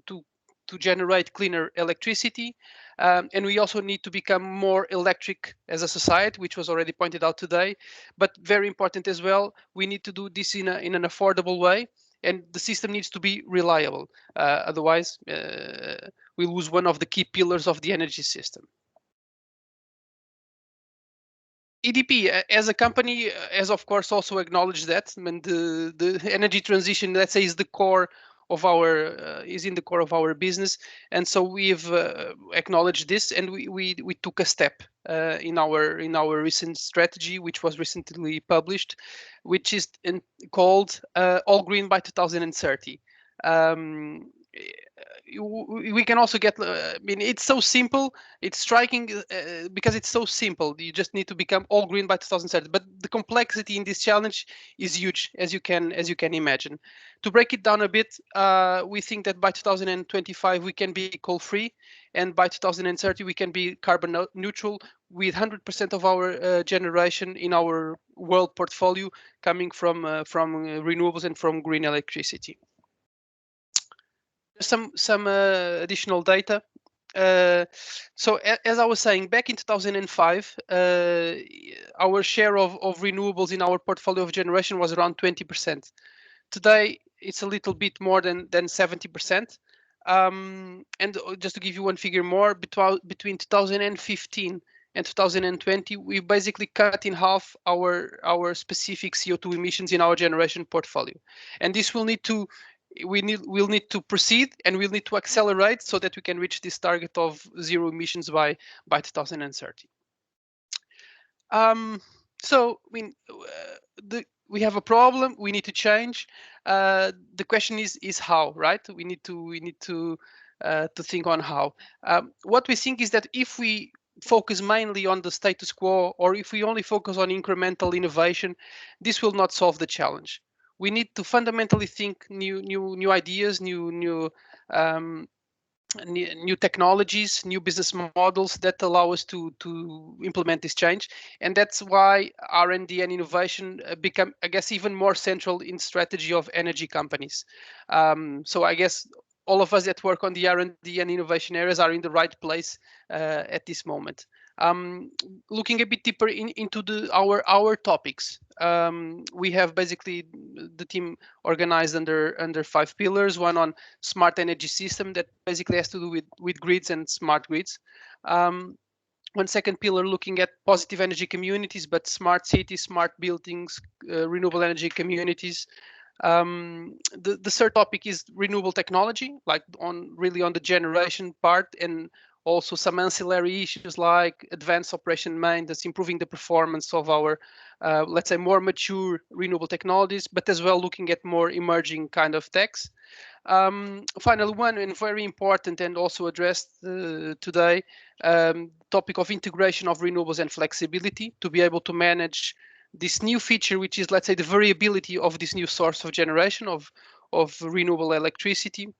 generate cleaner electricity, and we also need to become more electric as a society, which was already pointed out today. But very important as well, we need to do this in an affordable way, and the system needs to be reliable. Otherwise, we lose one of the key pillars of the energy system. EDP as a company has, of course, also acknowledged that. I mean, the energy transition, let's say, is the core of our is in the core of our business, and so we've acknowledged this, and we took a step in our recent strategy, which was recently published, which is called All Green by 2030. We can also get, I mean, it's so simple, it's striking because it's so simple. You just need to become all green by 2030, but the complexity in this challenge is huge, as you can imagine. To break it down a bit, we think that by 2025 we can be coal free, and by 2030 we can be carbon neutral, with 100% of our generation in our world portfolio coming from renewables and from green electricity. Some additional data. So as I was saying, back in 2005, our share of renewables in our portfolio of generation was around 20%. Today, it's a little bit more than 70%. And just to give you one figure more, between 2015 and 2020, we basically cut in half our specific CO2 emissions in our generation portfolio. And this will need to we'll need to proceed, and we'll need to accelerate so that we can reach this target of zero emissions by 2030. So I mean, we have a problem. We need to change. The question is how, right? We need to think on how. What we think is that if we focus mainly on the status quo, or if we only focus on incremental innovation, this will not solve the challenge. We need to fundamentally think new ideas, new technologies, new business models that allow us to implement this change. And that's why R&D and innovation become, I guess, even more central in strategy of energy companies. So I guess all of us that work on the R&D and innovation areas are in the right place at this moment. Looking a bit deeper into our topics, we have basically the team organized under 5 pillars. One on smart energy system that basically has to do with grids and smart grids. One second pillar looking at positive energy communities, but smart cities, smart buildings, renewable energy communities. The third topic is renewable technology, like really on the generation part, and also some ancillary issues like advanced operation maintenance, improving the performance of our, let's say, more mature renewable technologies, but as well looking at more emerging kind of techs. Finally, one and very important and also addressed today, topic of integration of renewables and flexibility to be able to manage this new feature, which is, let's say, the variability of this new source of generation of renewable electricity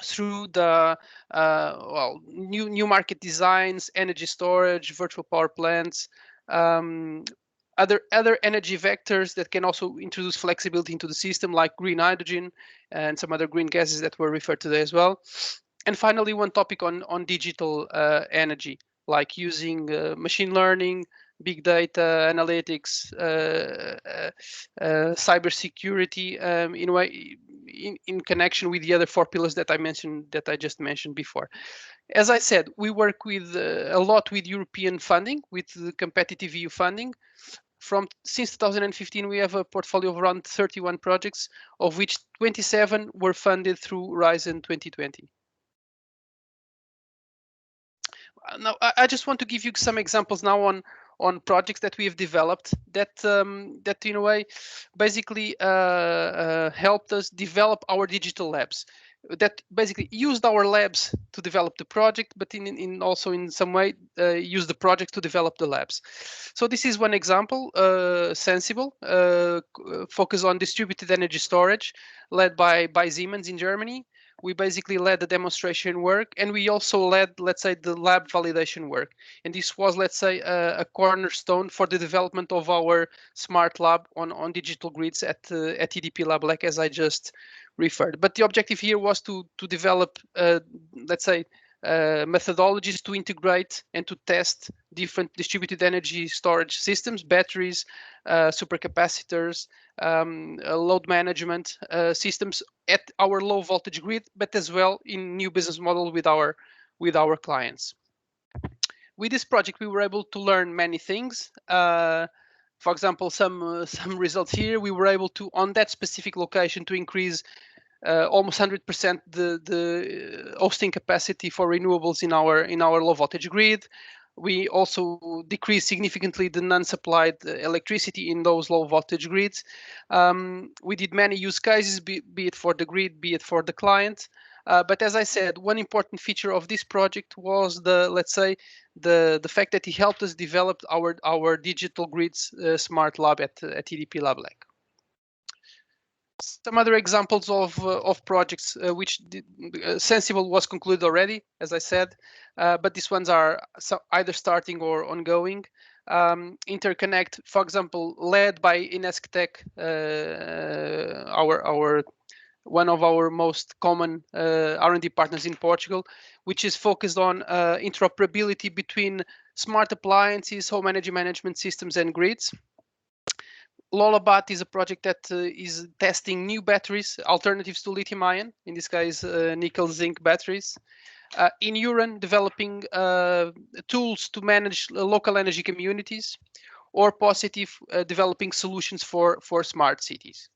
through the new market designs, energy storage, virtual power plants, other energy vectors that can also introduce flexibility into the system, like green hydrogen and some other green gases that were referred today as well. And finally, one topic on digital energy, like using machine learning, big data analytics, cybersecurity, in a way, in connection with the other 4 pillars that I just mentioned before. As I said, we work with a lot with European funding, with the competitive EU funding. since 2015, we have a portfolio of around 31 projects, of which 27 were funded through Horizon 2020. Now, I just want to give you some examples now on projects that we have developed that that in a way basically helped us develop our digital labs, that basically used our labs to develop the project, but in also in some way use the project to develop the labs. So this is one example, Sensible, focus on distributed energy storage, led by Siemens in Germany. We basically led the demonstration work, and we also led, let's say, the lab validation work. And this was, let's say, a cornerstone for the development of our smart lab on digital grids at EDP Lab, like as I just referred. But the objective here was to develop, let's say, methodologies to integrate and to test different distributed energy storage systems, batteries, supercapacitors, load management systems at our low voltage grid, but as well in new business model with our clients. With this project, we were able to learn many things. For example, some results here. We were able to, on that specific location, to increase almost 100% the hosting capacity for renewables in our low voltage grid. We also decreased significantly the non-supplied electricity in those low voltage grids. We did many use cases, be it for the grid, be it for the client. But as I said, one important feature of this project was let's say, the fact that it helped us develop our digital grids smart lab at EDP Lab Lake. Some other examples of projects which Sensible was concluded already, as I said, but these ones are either starting or ongoing. Interconnect, for example, led by Inesctec, one of our most common R&D partners in Portugal, which is focused on interoperability between smart appliances, home energy management systems, and grids. Lolabat is a project that is testing new batteries, alternatives to lithium-ion, in this case, nickel-zinc batteries. In EURAMET, developing tools to manage local energy communities, or Positive, developing solutions for smart cities.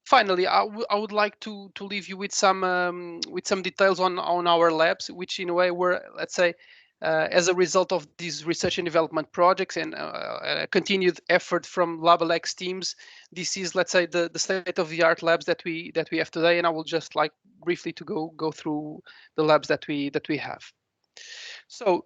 Finally, I would like to leave you with some details on our labs, which in a way were, let's say, as a result of these research and development projects and a continued effort from LabLX teams. This is, let's say, the state-of-the-art labs that we have today, and I will just like briefly to go through the labs that we have. So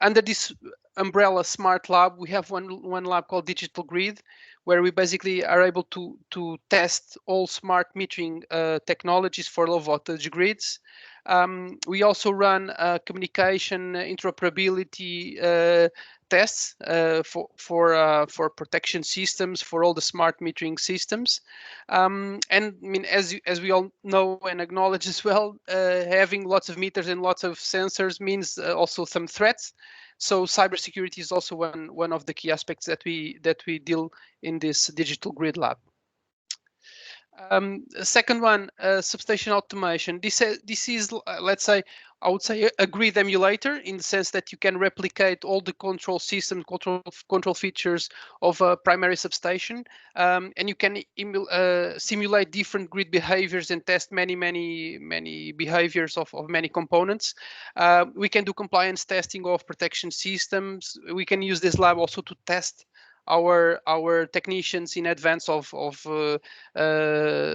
under this umbrella smart lab, we have one lab called Digital Grid, where we basically are able to test all smart metering technologies for low voltage grids. We also run communication interoperability tests for protection systems for all the smart metering systems. And I mean, as we all know and acknowledge as well, having lots of meters and lots of sensors means also some threats. So cybersecurity is also one of the key aspects that we deal in this digital grid lab. Second one, substation automation. This is, let's say, I would say a grid emulator, in the sense that you can replicate all the control system, control features of a primary substation, and you can simulate different grid behaviors and test many behaviors of many components. We can do compliance testing of protection systems. We can use this lab also to test our technicians in advance of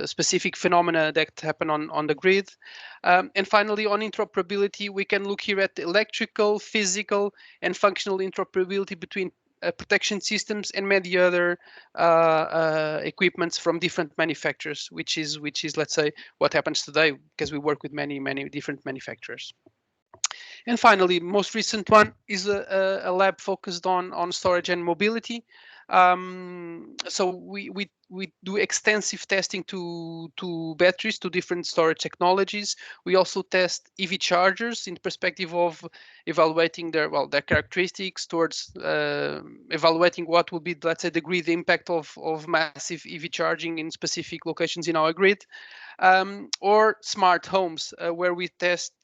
specific phenomena that happen on the grid. And finally, on interoperability, we can look here at electrical, physical, and functional interoperability between protection systems and many other equipments from different manufacturers, which is, let's say, what happens today, because we work with many different manufacturers. And finally, most recent one is a lab focused on storage and mobility. So we do extensive testing to batteries, to different storage technologies. We also test EV chargers in the perspective of evaluating their characteristics, towards evaluating what will be, let's say, the grid impact of massive EV charging in specific locations in our grid. Or smart homes, where we test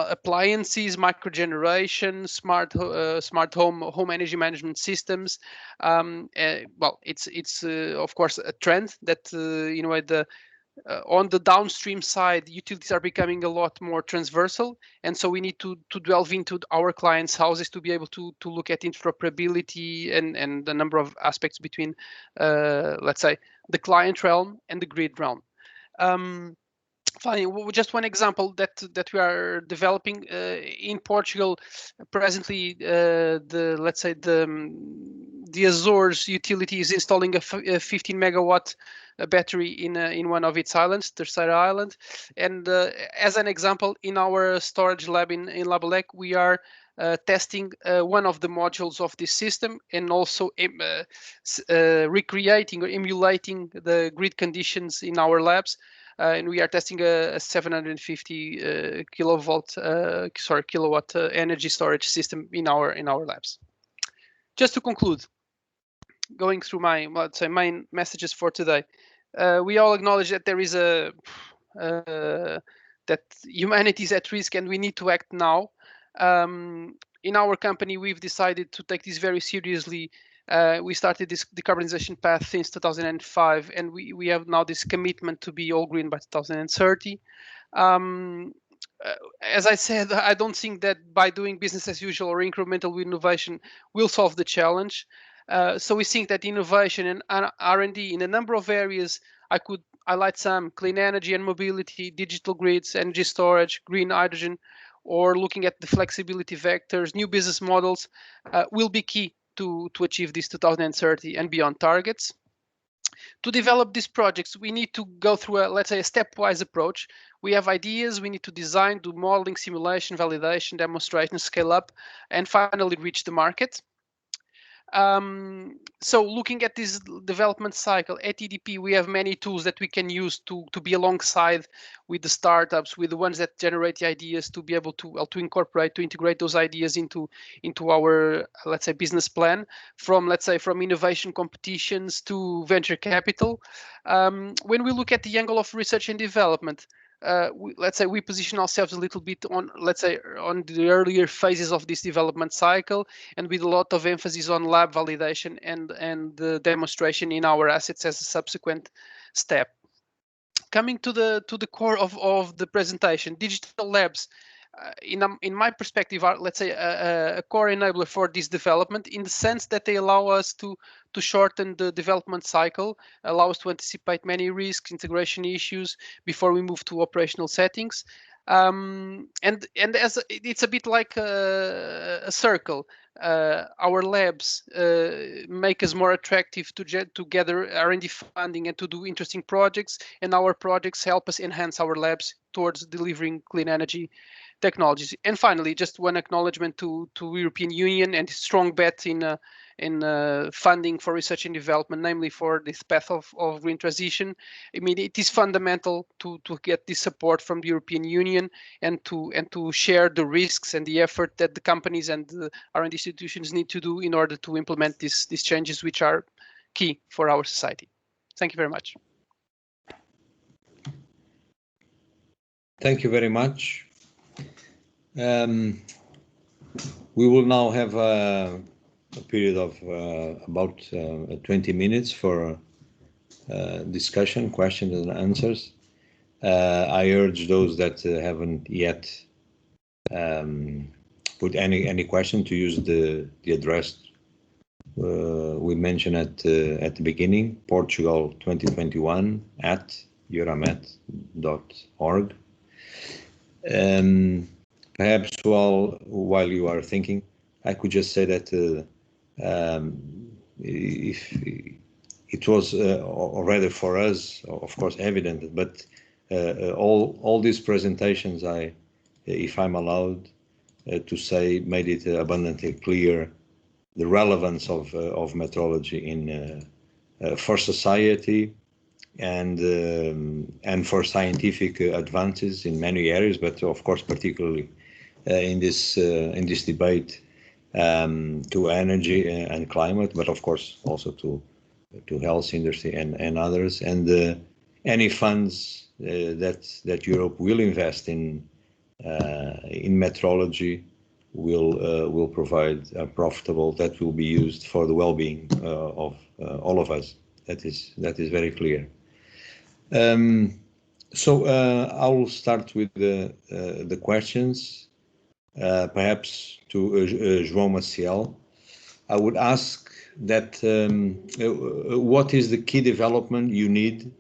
appliances, microgeneration, smart home energy management systems. Well, it's of course a trend that in a way on the downstream side, utilities are becoming a lot more transversal, and so we need to delve into our clients' houses to be able to look at interoperability and the number of aspects between, let's say, the client realm and the grid realm. Finally, just one example that we are developing in Portugal presently. Let's say the Azores utility is installing a 15 megawatt battery in one of its islands, Terceira Island, and as an example, in our storage lab in Labalec, we are testing one of the modules of this system and also recreating or emulating the grid conditions in our labs. And we are testing a 750 kilowatt energy storage system in our labs. Just to conclude, going through my, let's say, main messages for today, we all acknowledge that there is that humanity is at risk and we need to act now. In our company, we've decided to take this very seriously. We started this decarbonization path since 2005, and we have now this commitment to be all green by 2030. As I said, I don't think that by doing business as usual or incremental innovation will solve the challenge. So we think that innovation and R&D in a number of areas, I could highlight some: clean energy and mobility, digital grids, energy storage, green hydrogen, or looking at the flexibility vectors, new business models, will be key to achieve these 2030 and beyond targets. To develop these projects, we need to go through let's say, a stepwise approach. We have ideas, we need to design, do modeling, simulation, validation, demonstration, scale up, and finally reach the market. So looking at this development cycle at EDP, we have many tools that we can use to be alongside with the startups, with the ones that generate the ideas, to be able to incorporate, to integrate those ideas into our, let's say, business plan, from innovation competitions to venture capital. When we look at the angle of research and development, we position ourselves a little bit on, on the earlier phases of this development cycle, and with a lot of emphasis on lab validation and the demonstration in our assets as a subsequent step. Coming to the core of the presentation, digital labs, in my perspective, are, let's say, a core enabler for this development, in the sense that they allow us to shorten the development cycle, allow us to anticipate many risks, integration issues before we move to operational settings. And as it's a bit like a circle. Our labs make us more attractive to gather R&D funding and to do interesting projects, and our projects help us enhance our labs towards delivering clean energy technologies. And finally, just one acknowledgement to European Union and strong bet in funding for research and development, namely for this path of green transition. I mean, it is fundamental to get this support from the European Union and to share the risks and the effort that the companies and the R&D institutions need to do in order to implement these changes, which are key for our society. Thank you very much. Thank you very much. We will now have a period of about 20 minutes for discussion, questions and answers. I urge those that haven't yet put any question to use the address we mentioned at the beginning, Portugal 2021 @euramet.org. Perhaps while you are thinking, I could just say that if it was already for us, of course, evident, but all these presentations, if I'm allowed to say, made it abundantly clear the relevance of metrology for society and for scientific advances in many areas, but of course, particularly in this debate to energy and climate, but of course also to health, industry and others, and any funds that Europe will invest in in metrology will provide a profitable that will be used for the well-being of all of us. That is very clear. So I will start with the questions, perhaps to João Maciel. I would ask that what is the key development you need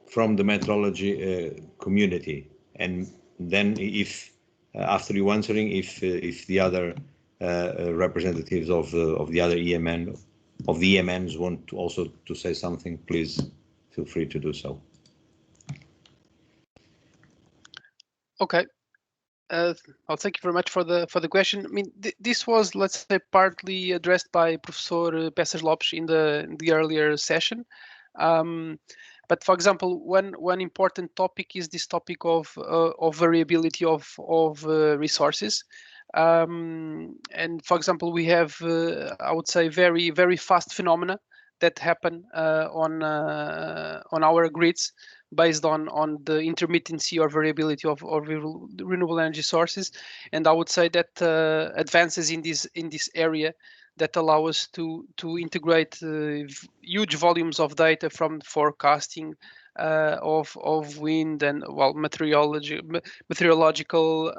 from the metrology community, and then if after you answering, if the other representatives of the other EMNs want to also to say something, please feel free to do so. Okay. Well, thank you very much for the question. I mean, this was, let's say, partly addressed by Professor Peças Lopes in the earlier session. But for example, one important topic is this topic of variability of resources. And for example, we have, I would say, very fast phenomena that happen on our grids, based on the intermittency or variability of renewable energy sources. And I would say that advances in this area that allow us to integrate huge volumes of data from forecasting of wind and, well, meteorological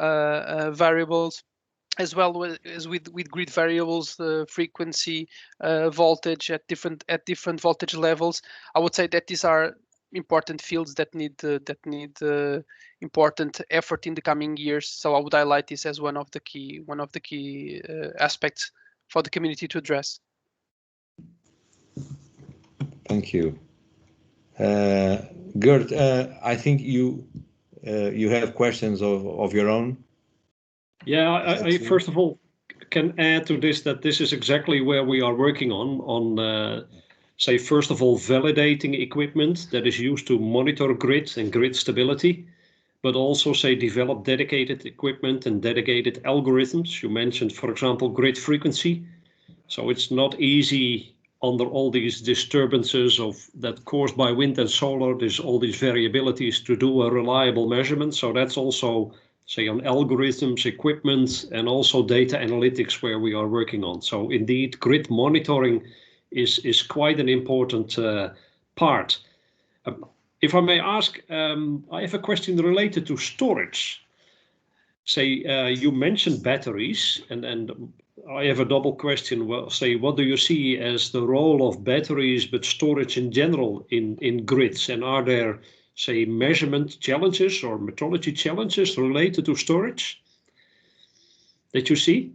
variables, as well as with grid variables, frequency, voltage at different voltage levels. I would say that these are important fields that need important effort in the coming years. So I would highlight this as one of the key aspects for the community to address. Thank you, Gert. I think you have questions of your own. Yeah, I first of all can add to this that this is exactly where we are working on say, first of all, validating equipment that is used to monitor grid and grid stability, but also, say, develop dedicated equipment and dedicated algorithms. You mentioned, for example, grid frequency. So it's not easy under all these disturbances that caused by wind and solar, there's all these variabilities to do a reliable measurement. So that's also, say, on algorithms, equipment, and also data analytics where we are working on. So indeed, grid monitoring is quite an important part. If I may ask, I have a question related to storage. Say, you mentioned batteries, and I have a double question. Well, say, what do you see as the role of batteries, but storage in general in grids? And are there, say, measurement challenges or metrology challenges related to storage that you see?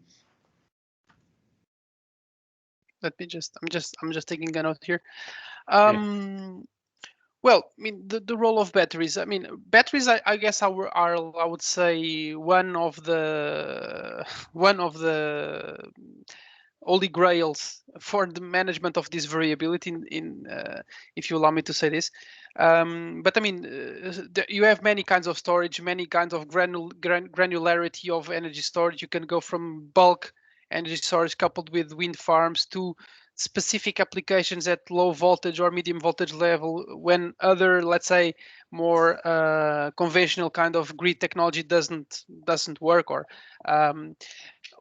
Let me I'm just taking a note here. Yeah. Well, I mean, the role of batteries. I mean, batteries, I guess, are I would say one of the holy grails for the management of this variability. If you allow me to say this, but I mean, you have many kinds of storage, many kinds of granularity of energy storage. You can go from bulk energy storage coupled with wind farms to specific applications at low voltage or medium voltage level, when other, let's say, more conventional kind of grid technology doesn't work. Or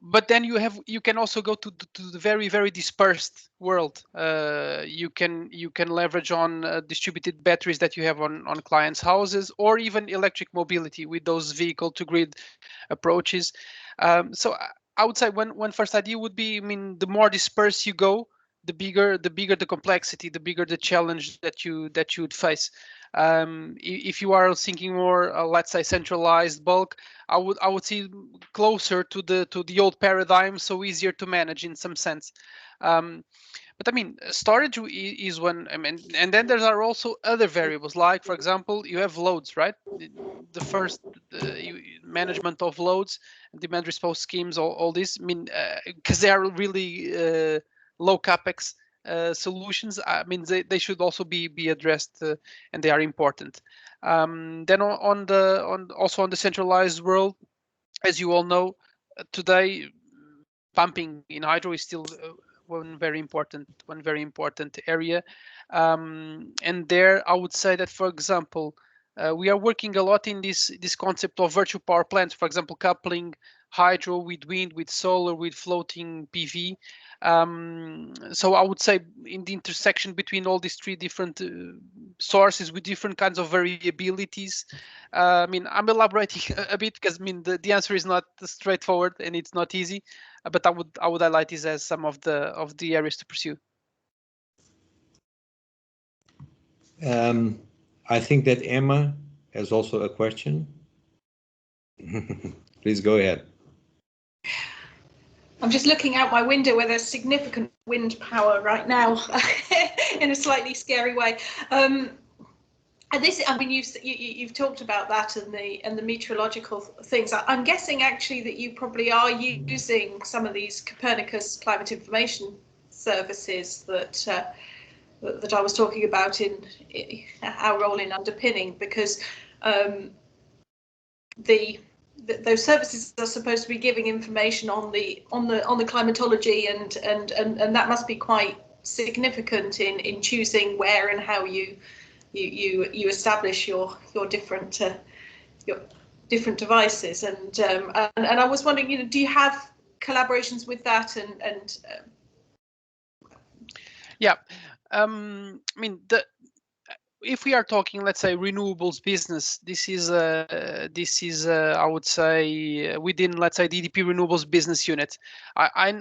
but then you can also go to the very dispersed world. You can leverage on distributed batteries that you have on clients' houses, or even electric mobility with those vehicle to grid approaches. So I would say one first idea would be, I mean, the more dispersed you go, the bigger the complexity, the bigger the challenge that you would face. If you are thinking more, let's say, centralized bulk, I would see closer to the old paradigm, so easier to manage in some sense. But I mean, storage is one. I mean, and then there are also other variables, like, for example, you have loads, right? The first management of loads, demand response schemes, all this. I mean, because they are really low capex solutions. I mean, they should also be addressed, and they are important. Then also on the centralized world, as you all know, today, pumping in hydro is still one very important area. And there, I would say that, for example, We are working a lot in this concept of virtual power plants, for example, coupling hydro with wind, with solar, with floating PV. So I would say in the intersection between all these three different sources with different kinds of variabilities. I mean, I'm elaborating a bit because I mean the answer is not straightforward and it's not easy, but I would highlight this as some of the areas to pursue. I think that Emma has also a question. Please go ahead. I'm just looking out my window where there's significant wind power right now in a slightly scary way. And this, I mean, you've talked about that and the meteorological things. I'm guessing actually that you probably are using some of these Copernicus climate information services that I was talking about in our role in underpinning, because those services are supposed to be giving information on the climatology, and that must be quite significant in choosing where and how you establish your different devices. And I was wondering, you know, do you have collaborations with that? Yeah, I mean, if we are talking, let's say, renewables business, this is I would say within, let's say, the EDP Renewables business unit. I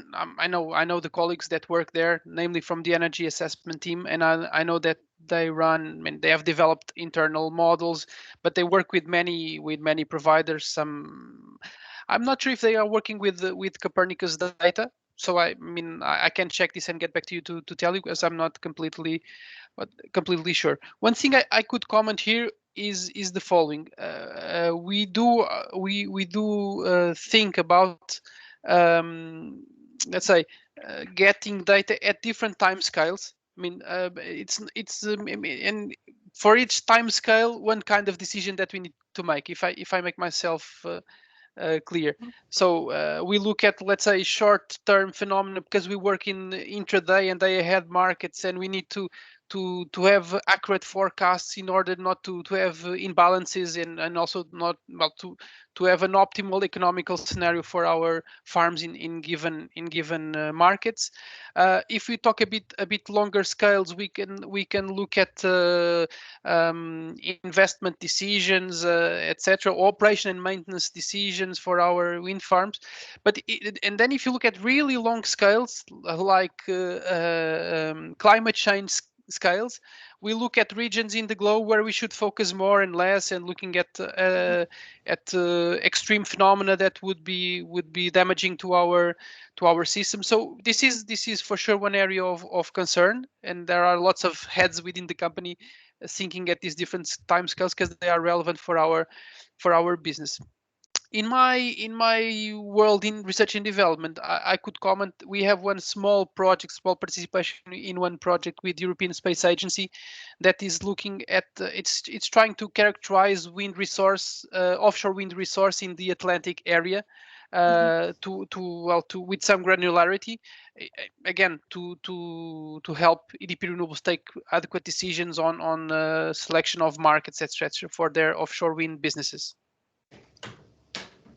know the colleagues that work there, namely from the energy assessment team, and I know that they have developed internal models, but they work with many providers. Some, I'm not sure if they are working with Copernicus data. So I mean, I can check this and get back to you to tell you, because I'm not completely sure. One thing I could comment here is the following. We do think about, let's say, getting data at different time scales. I mean, and for each time scale, one kind of decision that we need to make. If I make myself clear. So we look at, let's say, short-term phenomena, because we work in intraday and day-ahead markets, and we need to have accurate forecasts in order not to have imbalances, and also not to have an optimal economical scenario for our farms in given markets. If we talk a bit longer scales, we can look at investment decisions, etc., operation and maintenance decisions for our wind farms. And then if you look at really long scales, like climate change scales, we look at regions in the globe where we should focus more and less, and looking at extreme phenomena that would be damaging to our system. So this is for sure one area of concern, and there are lots of heads within the company thinking at these different time scales, because they are relevant for our business. In my world in research and development, I could comment. We have one small participation in one project with the European Space Agency, that is looking at it's trying to characterize wind resource, offshore wind resource in the Atlantic area, with some granularity, again to help EDP Renewables take adequate decisions on selection of markets, etc., for their offshore wind businesses.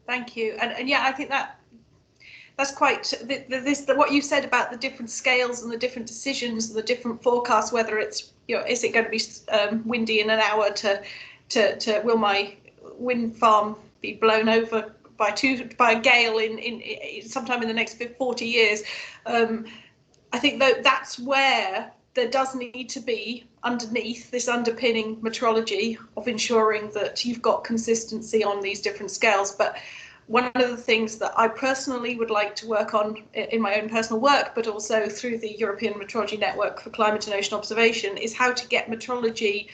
Thank you, and yeah, I think that's quite what you said about the different scales and the different decisions and the different forecasts. Whether it's, you know, is it going to be windy in an hour to will my wind farm be blown over by a gale in sometime in the next 40 years? I think that's where there does need to be, underneath this underpinning metrology, of ensuring that you've got consistency on these different scales. But one of the things that I personally would like to work on in my own personal work, but also through the European Metrology Network for Climate and Ocean Observation, is how to get metrology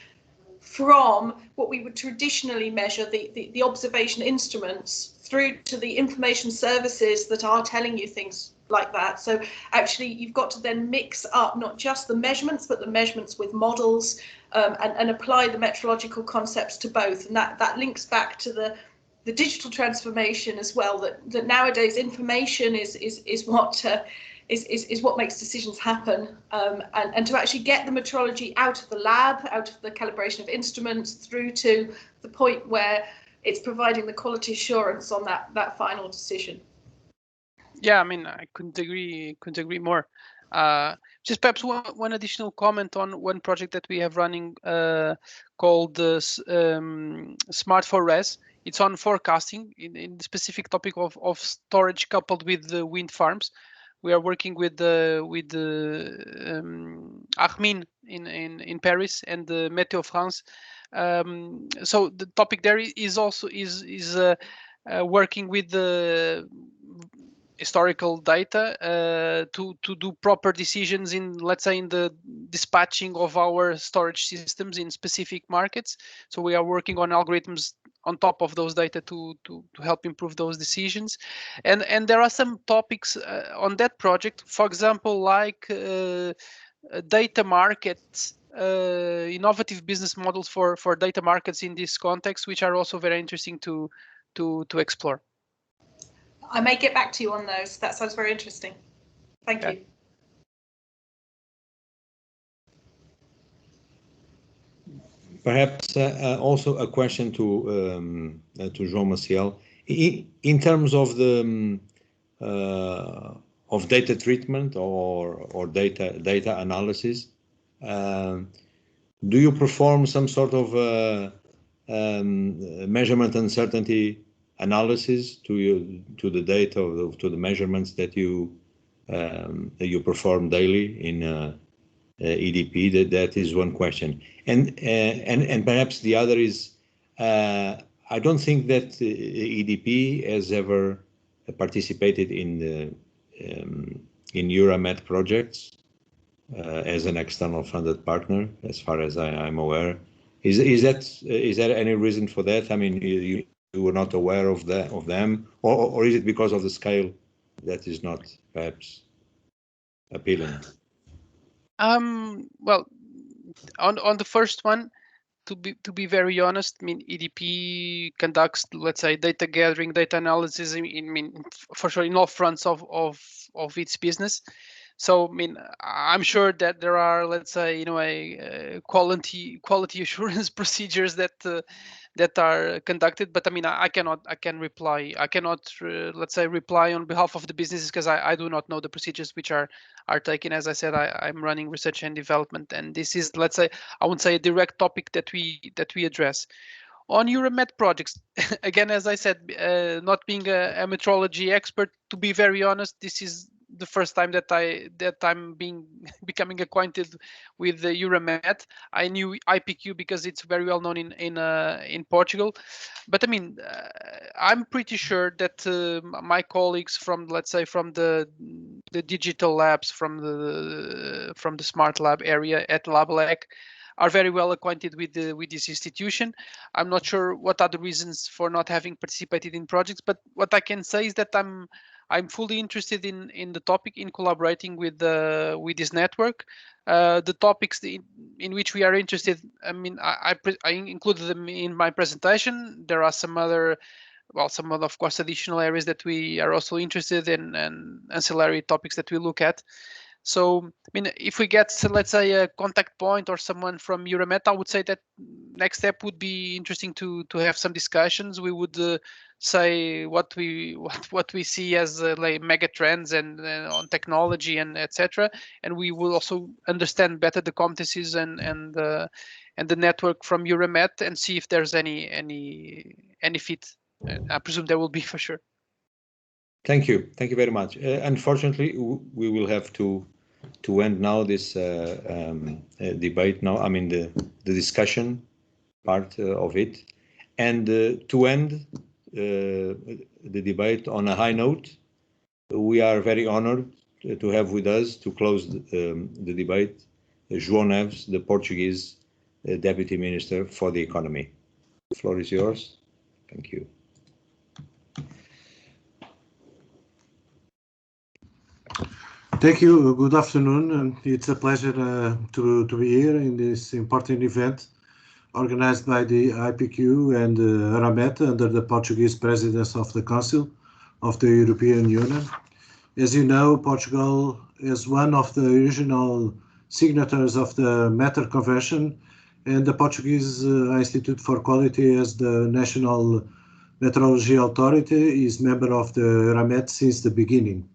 from what we would traditionally measure, the observation instruments, through to the information services that are telling you things like that. So actually you've got to then mix up not just the measurements, but the measurements with models, and apply the metrological concepts to both. And that links back to the digital transformation as well, that nowadays information is what is what makes decisions happen, and to actually get the metrology out of the lab, out of the calibration of instruments, through to the point where it's providing the quality assurance on that final decision. Yeah, I mean, I couldn't agree more. Just perhaps one additional comment on one project that we have running called Smart for Res. It's on forecasting in the specific topic of storage coupled with the wind farms. We are working with Arne in Paris and the Météo France. So the topic there is also working with the historical data to do proper decisions in, let's say, in the dispatching of our storage systems in specific markets. So we are working on algorithms on top of those data to help improve those decisions, and there are some topics on that project, for example, like data markets, innovative business models for data markets in this context, which are also very interesting to explore. I may get back to you on those. That sounds very interesting. Thank you. Perhaps also a question to João Maciel. In terms of the of data treatment or data analysis, do you perform some sort of measurement uncertainty analysis to the data, to the measurements that you perform daily in EDP? That is one question, and perhaps the other is I don't think that EDP has ever participated in the in EURAMET projects as an external funded partner, as far as I'm aware. Is there any reason for that? I mean, you were not aware of them, or is it because of the scale that is not perhaps appealing? Well, on the first one, to be very honest, I mean, EDP conducts, let's say, data gathering, data analysis, for sure in all fronts of its business. So, I mean, I'm sure that there are, let's say, a quality assurance procedures that are conducted, but I mean, I cannot let's say, reply on behalf of the businesses, because I do not know the procedures which are taken. As I said, I'm running research and development, and this is, let's say, I wouldn't say a direct topic that we address. On EURAMET projects, again, as I said, not being a metrology expert, to be very honest, this is the first time that I'm becoming acquainted with the EURAMET. I knew IPQ because it's very well known in Portugal, but I mean, I'm pretty sure that my colleagues from, let's say, from the digital labs, from the smart lab area at LabLec, are very well acquainted with this institution. I'm not sure what are the reasons for not having participated in projects, but what I can say is that I'm fully interested in the topic, in collaborating with this network. The topics in which we are interested, I mean, I included them in my presentation. There are some other, of course, additional areas that we are also interested in, and ancillary topics that we look at. So, I mean, if we get, let's say, a contact point or someone from EURAMET, I would say that next step would be interesting to have some discussions. We would say what we see as like mega trends and on technology and etc. And we will also understand better the competencies and the network from EURAMET and see if there's any fit. I presume there will be, for sure. Thank you very much. Unfortunately, we will have to end now this debate. Now, I mean the discussion part of it, and to end the debate on a high note, we are very honored to have with us to close the debate João Neves, the Portuguese Deputy Minister for the Economy. The floor is yours. Thank you. Thank you. Good afternoon. It's a pleasure to be here in this important event organized by the IPQ and EURAMET under the Portuguese Presidency of the Council of the European Union. As you know, Portugal is one of the original signatories of the Matter Convention, and the Portuguese Institute for Quality as the National Metrology Authority is member of the EURAMET since the beginning,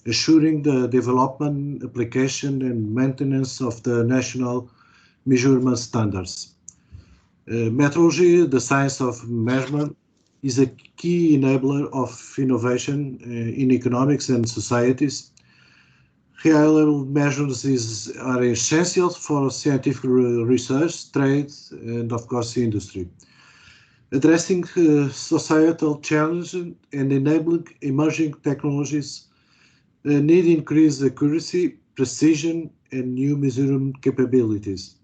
assuring the development, application and maintenance of the national measurement standards. Metrology, the science of measurement, is a key enabler of innovation in economics and societies. High-level measures are essential for scientific research, trade, and of course industry. Addressing societal challenges and enabling emerging technologies need increased accuracy, precision, and new measurement capabilities.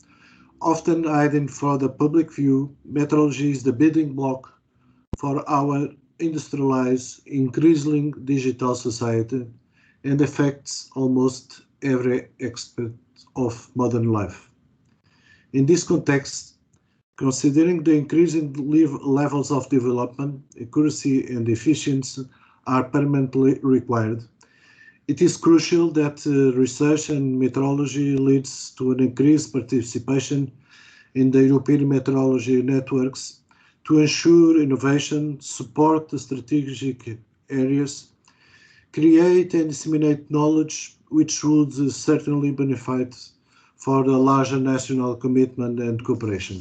Often hidden for the public view, metrology is the building block for our industrialized, increasingly digital society and affects almost every aspect of modern life. In this context, considering the increasing levels of development, accuracy and efficiency are permanently required, it is crucial that research and metrology leads to an increased participation in the European Metrology Networks to ensure innovation, support the strategic areas, create and disseminate knowledge which would certainly benefit for the larger national commitment and cooperation.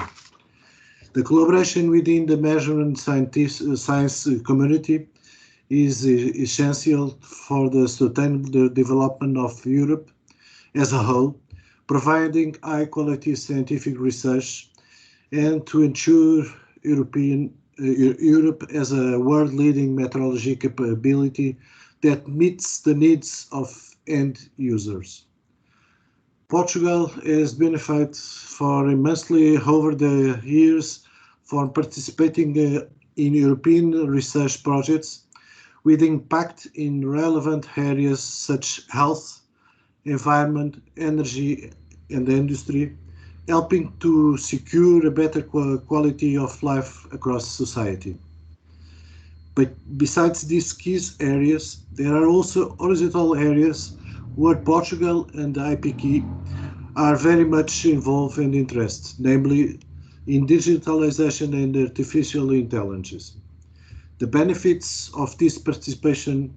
The collaboration within the measurement science community is essential for the sustainable development of Europe as a whole, providing high-quality scientific research and to ensure Europe as a world-leading metrology capability that meets the needs of end users. Portugal has benefited immensely over the years from participating in European research projects with impact in relevant areas such as health, environment, energy and industry, helping to secure a better quality of life across society. But besides these key areas, there are also horizontal areas where Portugal and the IPQ are very much involved and interested, namely in digitalization and artificial intelligence. The benefits of this participation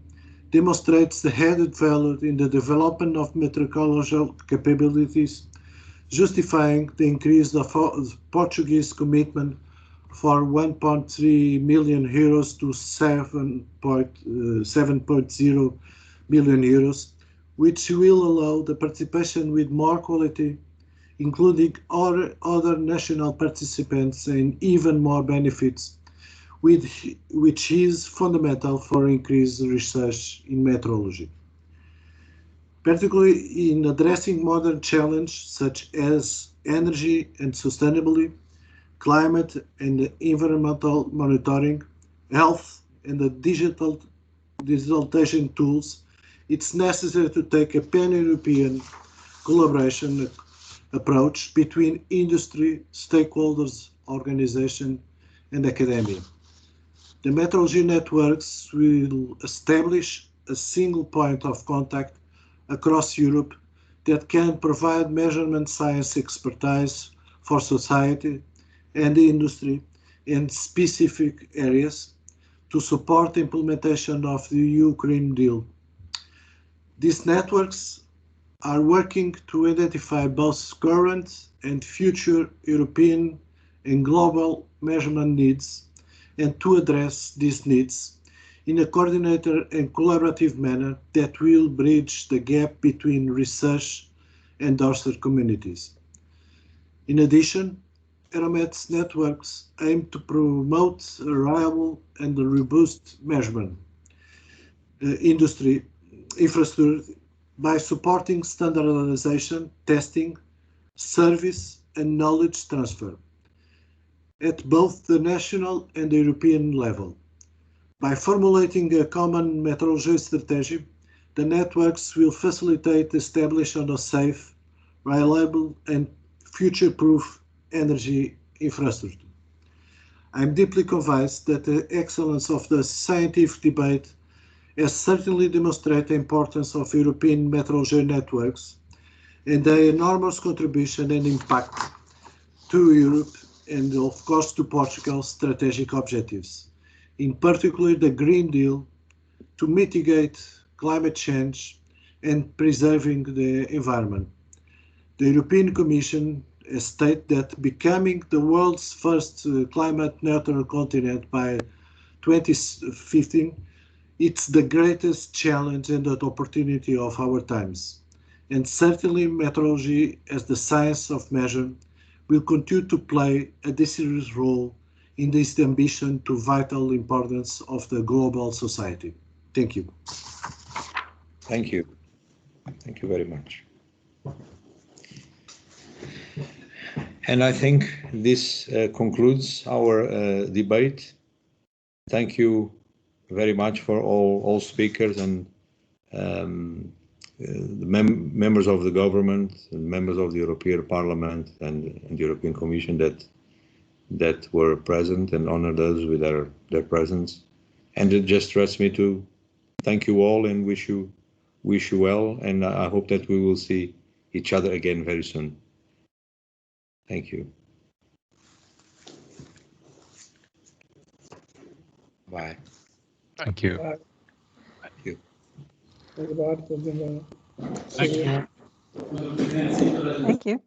demonstrates the added value in the development of metrological capabilities, justifying the increase of Portuguese commitment for 1.3 million euros to 7.0 million euros, which will allow the participation with more quality, including other national participants and even more benefits, which is fundamental for increased research in metrology. Particularly in addressing modern challenges such as energy and sustainability, climate and environmental monitoring, health and the digitalization tools, it's necessary to take a pan-European collaboration approach between industry, stakeholders, organization and academia. The metrology networks will establish a single point of contact across Europe that can provide measurement science expertise for society and the industry in specific areas to support the implementation of the EU Green Deal. These networks are working to identify both current and future European and global measurement needs and to address these needs in a coordinated and collaborative manner that will bridge the gap between research and our communities. In addition, EURAMET's networks aim to promote a reliable and robust measurement industry infrastructure by supporting standardization, testing, service and knowledge transfer at both the national and the European level. By formulating a common metrology strategy, the networks will facilitate the establishment of safe, reliable and future-proof energy infrastructure. I am deeply convinced that the excellence of the scientific debate has certainly demonstrated the importance of European Metrology Networks and their enormous contribution and impact to Europe and, of course, to Portugal's strategic objectives, in particular the Green Deal, to mitigate climate change and preserving the environment. The European Commission has stated that becoming the world's first climate neutral continent by 2015, it's the greatest challenge and the opportunity of our times. And certainly meteorology as the science of measure will continue to play a decisive role in this ambition to vital importance of the global society. Thank you. Thank you. Thank you very much. And I think this concludes our debate. Thank you very much for all speakers and the members of the government and members of the European Parliament and the European Commission that were present and honored us with their presence. And it just rests me to thank you all and wish you well. And I hope that we will see each other again very soon. Thank you. Bye. Thank you. Thank you. Thank you. Thank you.